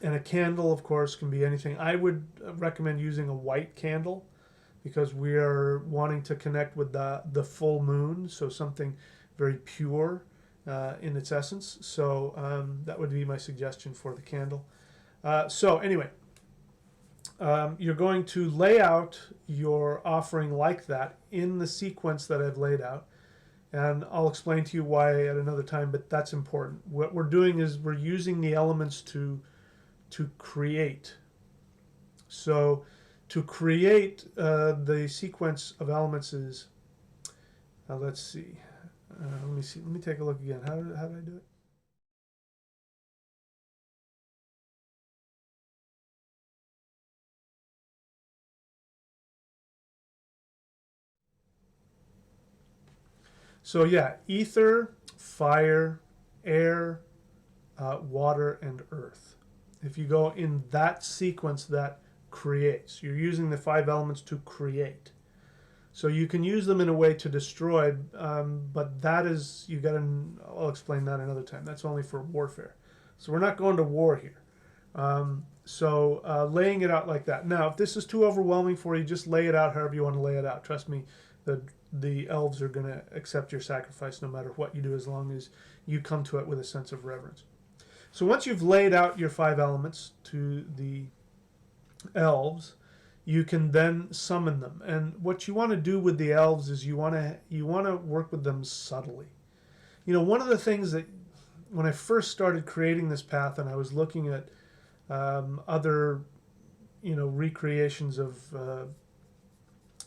a candle, of course, can be anything. I would recommend using a white candle, because we are wanting to connect with the full moon, so something very pure in its essence. So that would be my suggestion for the candle. So anyway, you're going to lay out your offering like that in the sequence that I've laid out. And I'll explain to you why at another time, but that's important. What we're doing is we're using the elements to create. So to create the sequence of elements is, let's see. Let me take a look again. How did I do it? So yeah, ether, fire, air, water, and earth. If you go in that sequence, that creates. You're using the five elements to create. So you can use them in a way to destroy, but that is, I'll explain that another time. That's only for warfare. So we're not going to war here. Laying it out like that. Now, if this is too overwhelming for you, just lay it out however you want to lay it out. Trust me, the elves are going to accept your sacrifice no matter what you do, as long as you come to it with a sense of reverence. So once you've laid out your five elements to the elves, you can then summon them. And what you want to do with the elves is you want to work with them subtly. One of the things that when I first started creating this path, and I was looking at other recreations of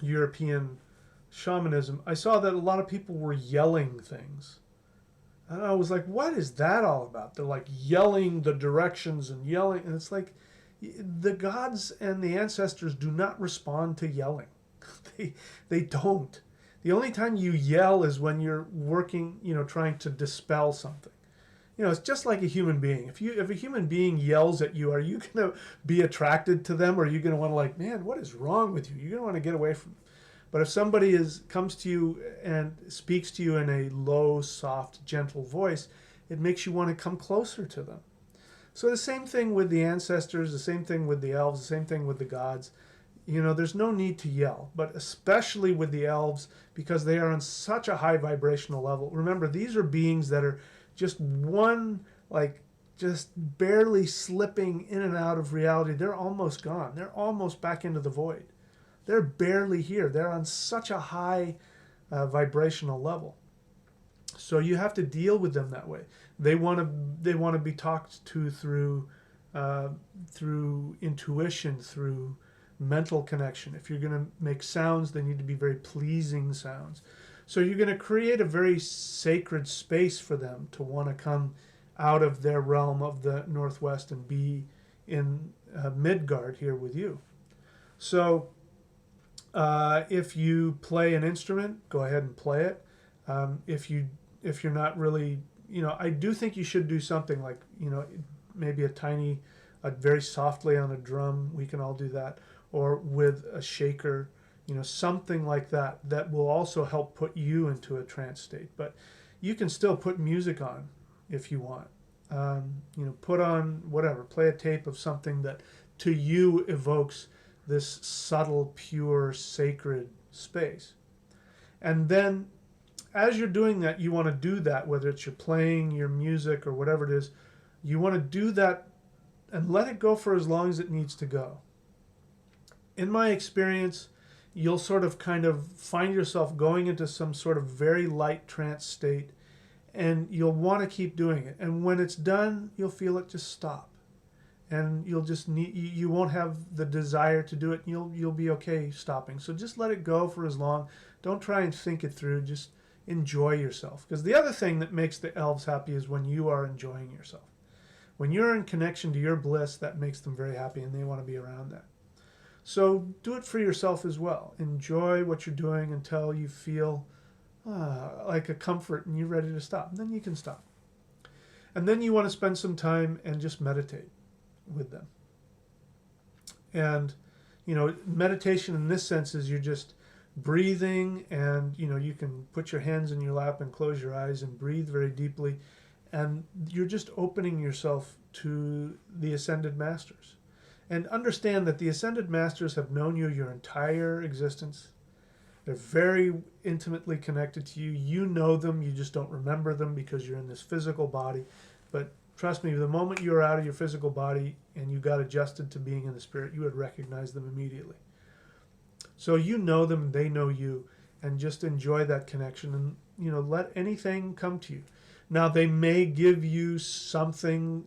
European shamanism, I saw that a lot of people were yelling things. And I was like, what is that all about? They're like yelling the directions and yelling. And it's like, the gods and the ancestors do not respond to yelling. They don't. The only time you yell is when you're working, trying to dispel something. It's just like a human being. If a human being yells at you, are you going to be attracted to them? Or are you going to want to like, man, what is wrong with you? You're going to want to get away from them. But if somebody comes to you and speaks to you in a low, soft, gentle voice, it makes you want to come closer to them. So the same thing with the ancestors, the same thing with the elves, the same thing with the gods. there's no need to yell, but especially with the elves, because they are on such a high vibrational level. Remember, these are beings that are just one, like, just barely slipping in and out of reality. They're almost gone. They're almost back into the void. They're barely here. They're on such a high vibrational level. So you have to deal with them that way. They want to be talked to through intuition, through mental connection. If you're going to make sounds, they need to be very pleasing sounds. So you're going to create a very sacred space for them to want to come out of their realm of the Northwest and be in Midgard here with you. So if you play an instrument, go ahead and play it. If you're not really, I do think you should do something like, maybe very softly on a drum. We can all do that, or with a shaker, something like that. That will also help put you into a trance state. But you can still put music on if you want. Put on whatever, play a tape of something that to you evokes this subtle, pure, sacred space. And then as you're doing that, you want to do that, whether it's you're playing your music or whatever it is, you want to do that and let it go for as long as it needs to go. In my experience, you'll sort of kind of find yourself going into some sort of very light trance state, and you'll want to keep doing it. And when it's done, you'll feel it just stop. And you won't have the desire to do it. You'll be okay stopping. So just let it go for as long. Don't try and think it through. Just enjoy yourself. Because the other thing that makes the elves happy is when you are enjoying yourself. When you're in connection to your bliss, that makes them very happy, and they want to be around that. So do it for yourself as well. Enjoy what you're doing until you feel like a comfort and you're ready to stop. And then you can stop. And then you want to spend some time and just meditate with them. And, meditation in this sense is you're just breathing, and, you can put your hands in your lap and close your eyes and breathe very deeply. And you're just opening yourself to the Ascended Masters. And understand that the Ascended Masters have known you your entire existence. They're very intimately connected to you. You know them, you just don't remember them because you're in this physical body. But trust me, the moment you're out of your physical body and you got adjusted to being in the spirit, you would recognize them immediately. So you know them and they know you, and just enjoy that connection, and let anything come to you. Now, they may give you something,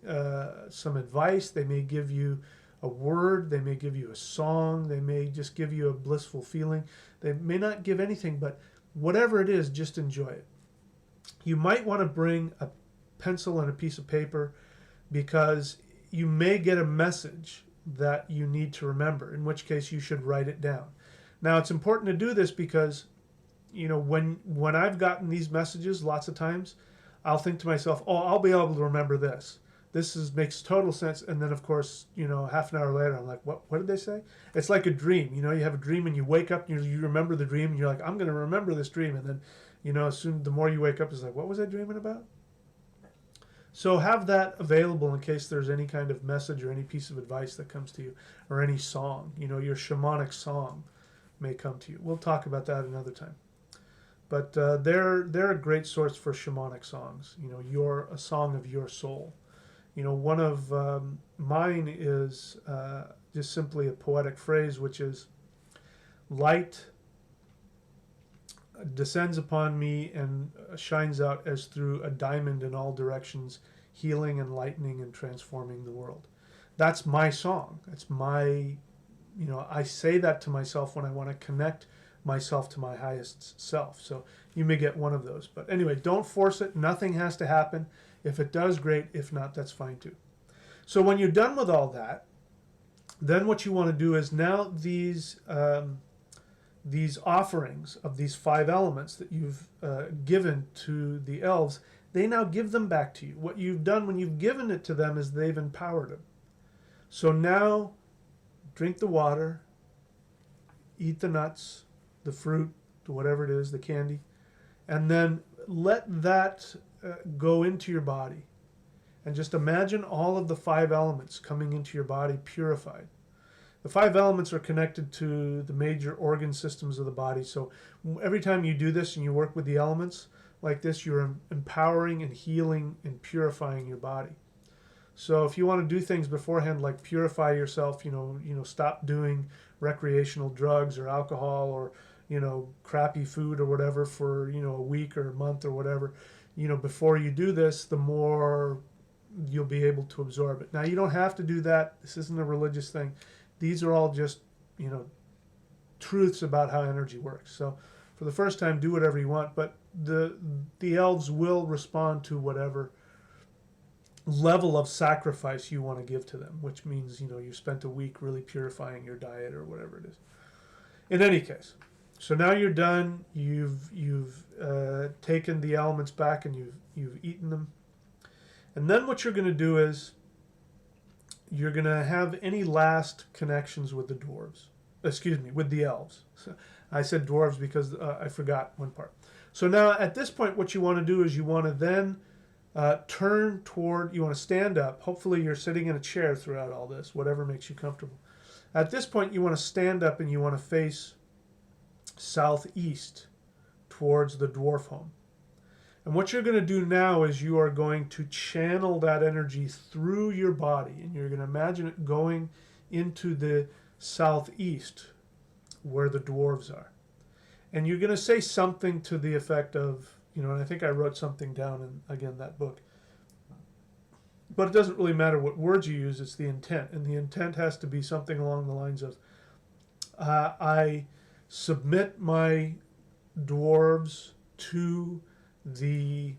some advice. They may give you a word. They may give you a song. They may just give you a blissful feeling. They may not give anything, but whatever it is, just enjoy it. You might want to bring a pencil and a piece of paper, because you may get a message that you need to remember, in which case you should write it down. Now, it's important to do this because, when I've gotten these messages lots of times, I'll think to myself, oh, I'll be able to remember this. Makes total sense. And then, of course, half an hour later, I'm like, what did they say? It's like a dream. You have a dream and you wake up and you remember the dream and you're like, I'm going to remember this dream. And then, soon the more you wake up, it's like, what was I dreaming about? So have that available in case there's any kind of message or any piece of advice that comes to you, or any song. Your shamanic song may come to you. We'll talk about that another time. But they're a great source for shamanic songs. A song of your soul. One of mine is just simply a poetic phrase, which is, light descends upon me and shines out as through a diamond in all directions, healing, enlightening, and transforming the world. That's my song. That's my, I say that to myself when I want to connect myself to my highest self. So you may get one of those. But anyway, don't force it. Nothing has to happen. If it does, great. If not, that's fine too. So when you're done with all that, then what you want to do is, now these offerings of these 5 elements that you've given to the elves, they now give them back to you. What you've done when you've given it to them is they've empowered them. So now drink the water, eat the nuts, the fruit, whatever it is, the candy, and then let that go into your body. And just imagine all of the 5 elements coming into your body purified. The five elements are connected to the major organ systems of the body. So every time you do this and you work with the elements like this, you're empowering and healing and purifying your body. So if you want to do things beforehand, like purify yourself, stop doing recreational drugs or alcohol or, crappy food or whatever for, a week or a month or whatever, before you do this, the more you'll be able to absorb it. Now, you don't have to do that. This isn't a religious thing. These are all just, truths about how energy works. So for the first time, do whatever you want, but the elves will respond to whatever level of sacrifice you want to give to them, which means, you spent a week really purifying your diet or whatever it is. In any case, so now you're done. You've taken the elements back and you've eaten them. And then what you're going to do is you're going to have any last connections with the dwarves. With the elves. So I said dwarves because I forgot one part. So now at this point, what you want to do is you want to then turn toward, you want to stand up. Hopefully you're sitting in a chair throughout all this, whatever makes you comfortable. At this point, you want to stand up and you want to face southeast towards the dwarf home. And what you're going to do now is you are going to channel that energy through your body, and you're going to imagine it going into the southeast where the dwarves are. And you're going to say something to the effect of, and I think I wrote something down in, again, that book. But it doesn't really matter what words you use, it's the intent. And the intent has to be something along the lines of, I submit my dwarves to the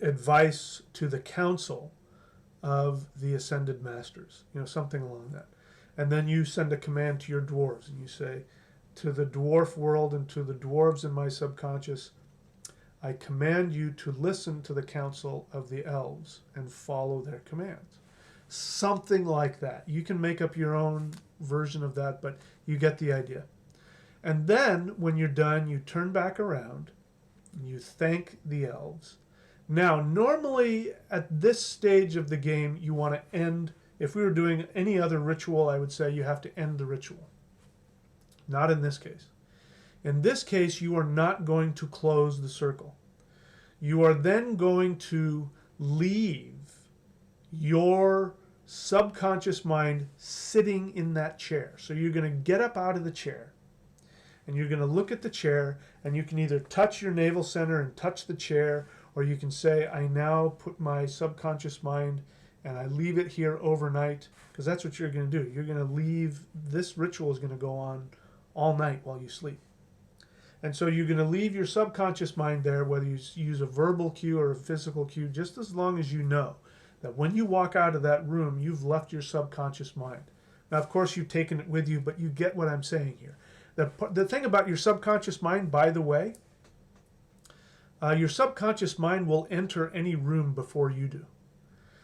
advice, to the counsel of the ascended masters, something along that. And then you send a command to your dwarves and you say, to the dwarf world and to the dwarves in my subconscious, I command you to listen to the counsel of the elves and follow their commands. Something like that. You can make up your own version of that, but you get the idea. And then when you're done, you turn back around and you thank the elves. Now, normally at this stage of the game, you want to end. If we were doing any other ritual, I would say you have to end the ritual. Not in this case. In this case, you are not going to close the circle. You are then going to leave your subconscious mind sitting in that chair. So you're going to get up out of the chair and you're going to look at the chair, and you can either touch your navel center and touch the chair, or you can say, I now put my subconscious mind and I leave it here overnight, because that's what you're going to do. You're going to leave, this ritual is going to go on all night while you sleep. And so you're going to leave your subconscious mind there, whether you use a verbal cue or a physical cue, just as long as you know that when you walk out of that room, you've left your subconscious mind. Now, of course, you've taken it with you, but you get what I'm saying here. The thing about your subconscious mind, by the way, your subconscious mind will enter any room before you do.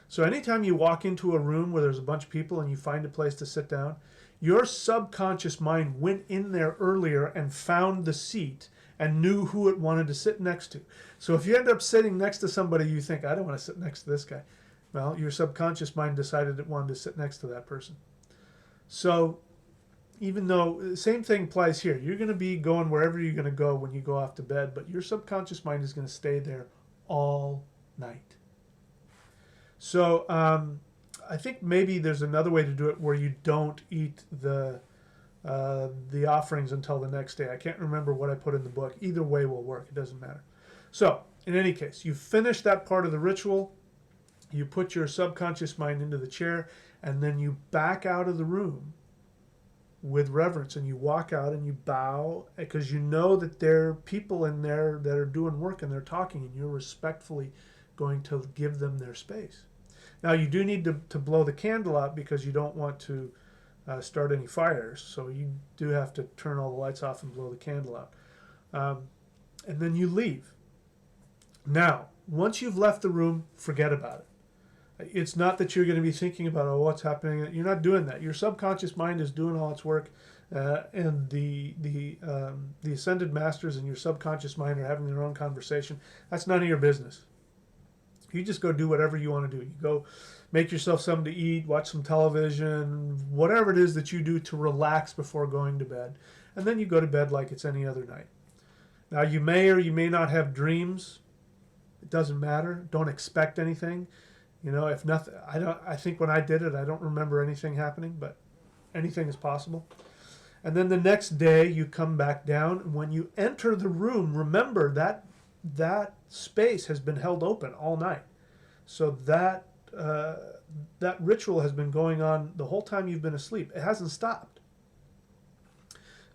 So anytime you walk into a room where there's a bunch of people and you find a place to sit down, your subconscious mind went in there earlier and found the seat and knew who it wanted to sit next to. So if you end up sitting next to somebody you think, I don't want to sit next to this guy, well, your subconscious mind decided it wanted to sit next to that person. So even though the same thing applies here, you're going to be going wherever you're going to go when you go off to bed, but your subconscious mind is going to stay there all night. So I think maybe there's another way to do it where you don't eat the offerings until the next day. I can't remember what I put in the book. Either way will work. It doesn't matter. So in any case, you finish that part of the ritual. You put your subconscious mind into the chair, and then you back out of the room with reverence, and you walk out and you bow, because you know that there are people in there that are doing work and they're talking, and you're respectfully going to give them their space. Now, you do need to blow the candle out because you don't want to start any fires, so you do have to turn all the lights off and blow the candle out. And then you leave. Now, once you've left the room, forget about it. It's not that you're going to be thinking about, oh, what's happening. You're not doing that. Your subconscious mind is doing all its work, and the ascended masters and your subconscious mind are having their own conversation. That's none of your business. You just go do whatever you want to do. You go make yourself something to eat, watch some television, whatever it is that you do to relax before going to bed. And then you go to bed like it's any other night. Now, you may or you may not have dreams. It doesn't matter. Don't expect anything. You know, if nothing, I think when I did it, I don't remember anything happening, but anything is possible. And then the next day you come back down, and when you enter the room, remember that that space has been held open all night. So that ritual has been going on the whole time you've been asleep. It hasn't stopped.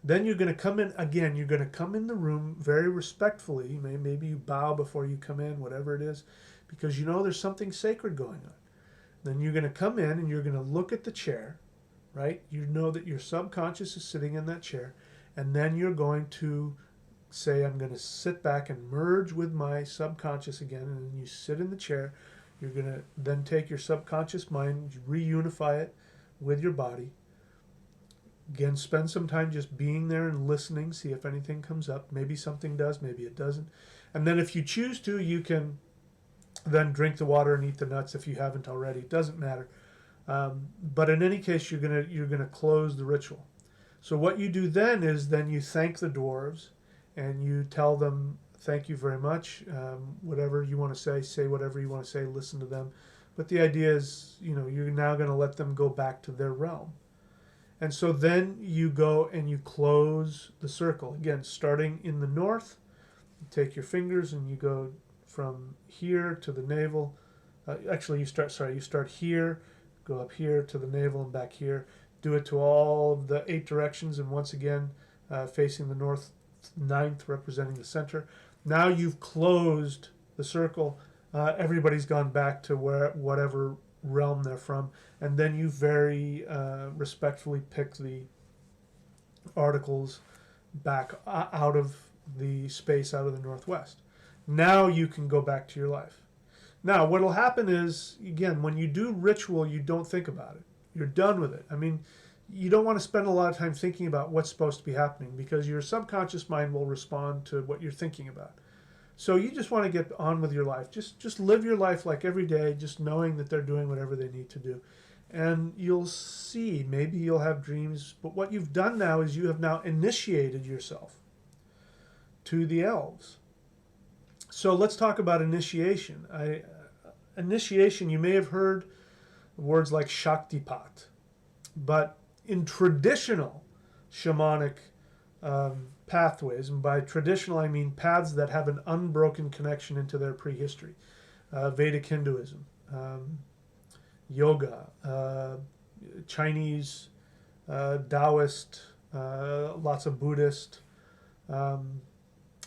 Then you're going to come in again. You're going to come in the room very respectfully. Maybe you bow before you come in, whatever it is, because you know there's something sacred going on. Then you're going to come in and you're going to look at the chair, right? You know that your subconscious is sitting in that chair, and then you're going to say, I'm going to sit back and merge with my subconscious again, and then you sit in the chair. You're going to then take your subconscious mind, reunify it with your body. Again, spend some time just being there and listening, see if anything comes up. Maybe something does, maybe it doesn't. And then if you choose to, you can then drink the water and eat the nuts if you haven't already. It doesn't matter. But in any case, you're gonna close the ritual. So what you do then is you thank the dwarves, and you tell them thank you very much. Whatever you want to say whatever you want to say. Listen to them. But the idea is, you're now going to let them go back to their realm. And so then you go and you close the circle. Again, starting in the north, you take your fingers and you go from here to the navel. You start here, go up here to the navel and back here. Do it to all of the 8 directions, and once again, facing the north, 9th representing the center. Now you've closed the circle. Everybody's gone back to whatever realm they're from, and then you very respectfully pick the articles back out of the space out of the northwest. Now you can go back to your life. Now what will happen is, again, when you do ritual, you don't think about it. You're done with it. I mean, you don't want to spend a lot of time thinking about what's supposed to be happening, because your subconscious mind will respond to what you're thinking about. So you just want to get on with your life. Just live your life like every day, just knowing that they're doing whatever they need to do. And you'll see, maybe you'll have dreams, but what you've done now is you have now initiated yourself to the elves. So let's talk about initiation. Initiation, you may have heard words like Shaktipat, but in traditional shamanic pathways, and by traditional I mean paths that have an unbroken connection into their prehistory, Vedic Hinduism, yoga, Chinese, Taoist, lots of Buddhist,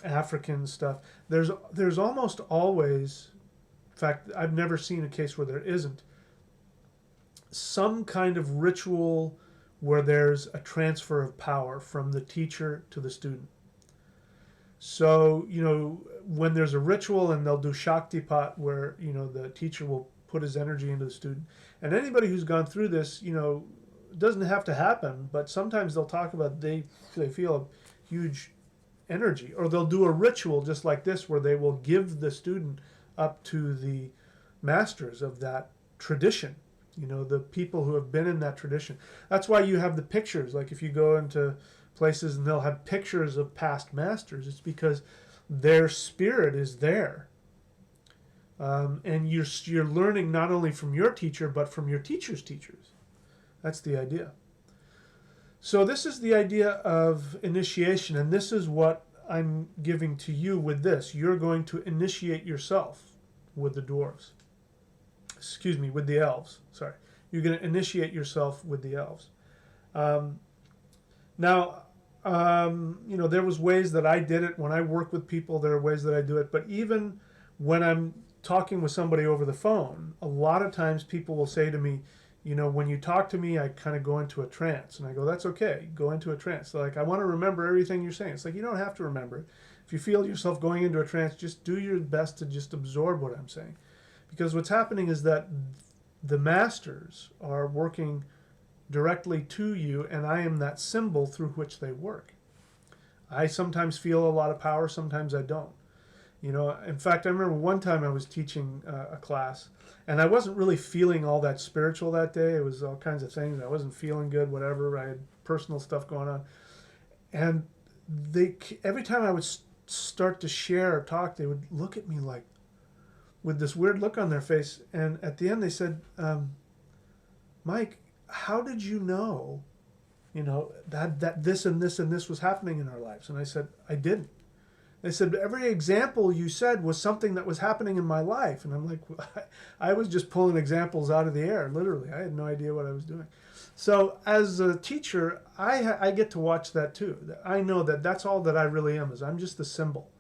African stuff. There's almost always, in fact, I've never seen a case where there isn't, some kind of ritual where there's a transfer of power from the teacher to the student. So, when there's a ritual, and they'll do Shaktipat, where, the teacher will put his energy into the student. And anybody who's gone through this, it doesn't have to happen, but sometimes they'll talk about they feel a huge energy. Or they'll do a ritual just like this, where they will give the student up to the masters of that tradition. The people who have been in that tradition. That's why you have the pictures. Like if you go into places and they'll have pictures of past masters, it's because their spirit is there. And you're learning not only from your teacher, but from your teacher's teachers. That's the idea. So this is the idea of initiation, and this is what I'm giving to you with this. You're going to initiate yourself with the dwarves. With the elves. Sorry. You're going to initiate yourself with the elves. Now, there was ways that I did it. When I work with people, there are ways that I do it. But even when I'm talking with somebody over the phone, a lot of times people will say to me, when you talk to me, I kind of go into a trance. And I go, that's okay. Go into a trance. They're like, I want to remember everything you're saying. It's like, you don't have to remember it. If you feel yourself going into a trance, just do your best to just absorb what I'm saying. Because what's happening is that the masters are working directly to you, and I am that symbol through which they work. I sometimes feel a lot of power, sometimes I don't. You know, in fact, I remember one time I was teaching a class, and I wasn't really feeling all that spiritual that day. It was all kinds of things. I wasn't feeling good, whatever. I had personal stuff going on, and they every time I would start to share or talk, they would look at me like with this weird look on their face. And at the end, they said, "Mike, how did you know? You know that this and this and this was happening in our lives?" And I said, "I didn't." They said, every example you said was something that was happening in my life. And I'm like, I was just pulling examples out of the air, literally. I had no idea what I was doing. So as a teacher, I get to watch that too. I know that that's all that I really am, is I'm just the symbol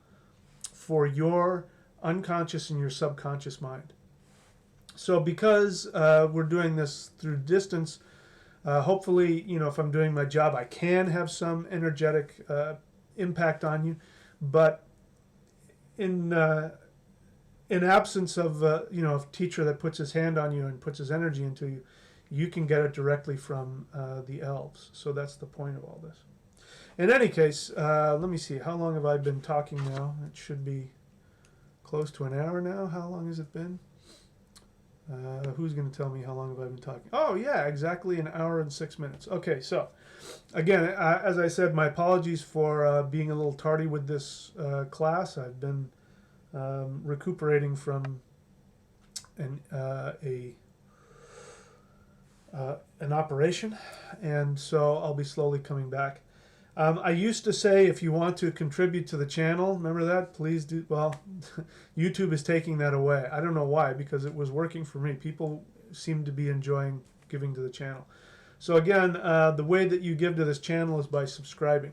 for your unconscious and your subconscious mind. So because we're doing this through distance, hopefully, you know, if I'm doing my job, I can have some energetic impact on you. But in absence of you know, a teacher that puts his hand on you and puts his energy into you, you can get it directly from the elves. So that's the point of all this. In any case, let me see. How long have I been talking now? It should be close to an hour now. How long has it been? Who's going to tell me how long have I been talking? Oh, yeah, exactly an hour and 6 minutes. Okay, so again, as I said, my apologies for being a little tardy with this class. I've been recuperating from an operation, and so I'll be slowly coming back. I used to say, if you want to contribute to the channel, remember that? Please do. Well, YouTube is taking that away. I don't know why, because it was working for me. People seem to be enjoying giving to the channel. So again, the way that you give to this channel is by subscribing.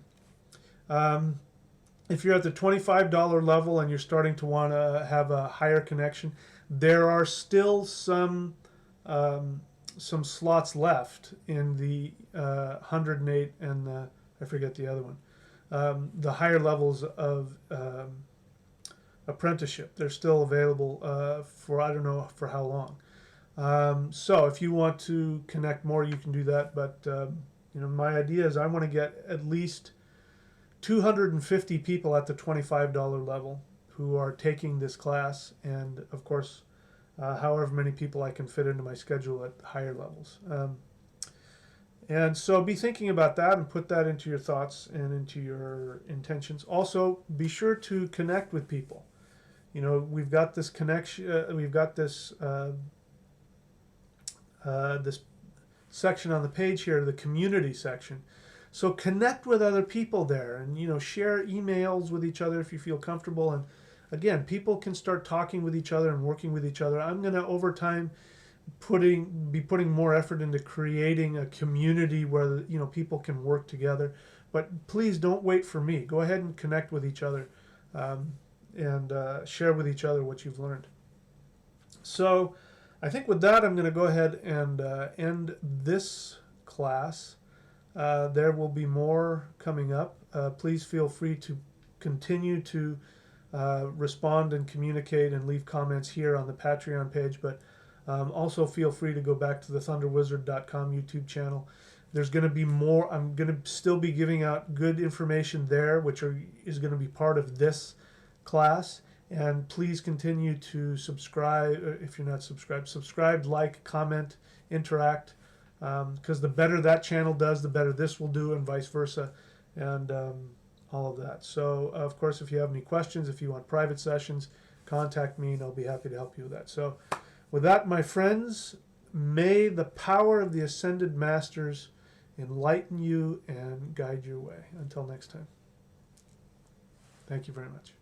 If you're at the $25 level and you're starting to want to have a higher connection, there are still some slots left in the 108 and the, I forget the other one. The higher levels of apprenticeship. They're still available for, I don't know for how long. So if you want to connect more, you can do that. But you know, my idea is I want to get at least 250 people at the $25 level who are taking this class, and of course, however many people I can fit into my schedule at higher levels. And so be thinking about that and put that into your thoughts and into your intentions. Also, be sure to connect with people. You know, we've got this connection, we've got this this section on the page here, the community section. So connect with other people there, and you know, share emails with each other if you feel comfortable. And again, people can start talking with each other and working with each other. I'm going to, over time, be putting more effort into creating a community where, you know, people can work together. But please don't wait for me. Go ahead and connect with each other, and share with each other what you've learned. So I think with that, I'm going to go ahead and end this class. There will be more coming up. Please feel free to continue to respond and communicate and leave comments here on the Patreon page, but also feel free to go back to the thunderwizard.com YouTube channel. There's going to be more. I'm going to still be giving out good information there, which is going to be part of this class. And please continue to subscribe if you're not subscribed. Subscribe, like, comment, interact, because the better that channel does, the better this will do, and vice versa, and all of that. So, of course, if you have any questions, if you want private sessions, contact me, and I'll be happy to help you with that. So, with that, my friends, may the power of the Ascended Masters enlighten you and guide your way. Until next time. Thank you very much.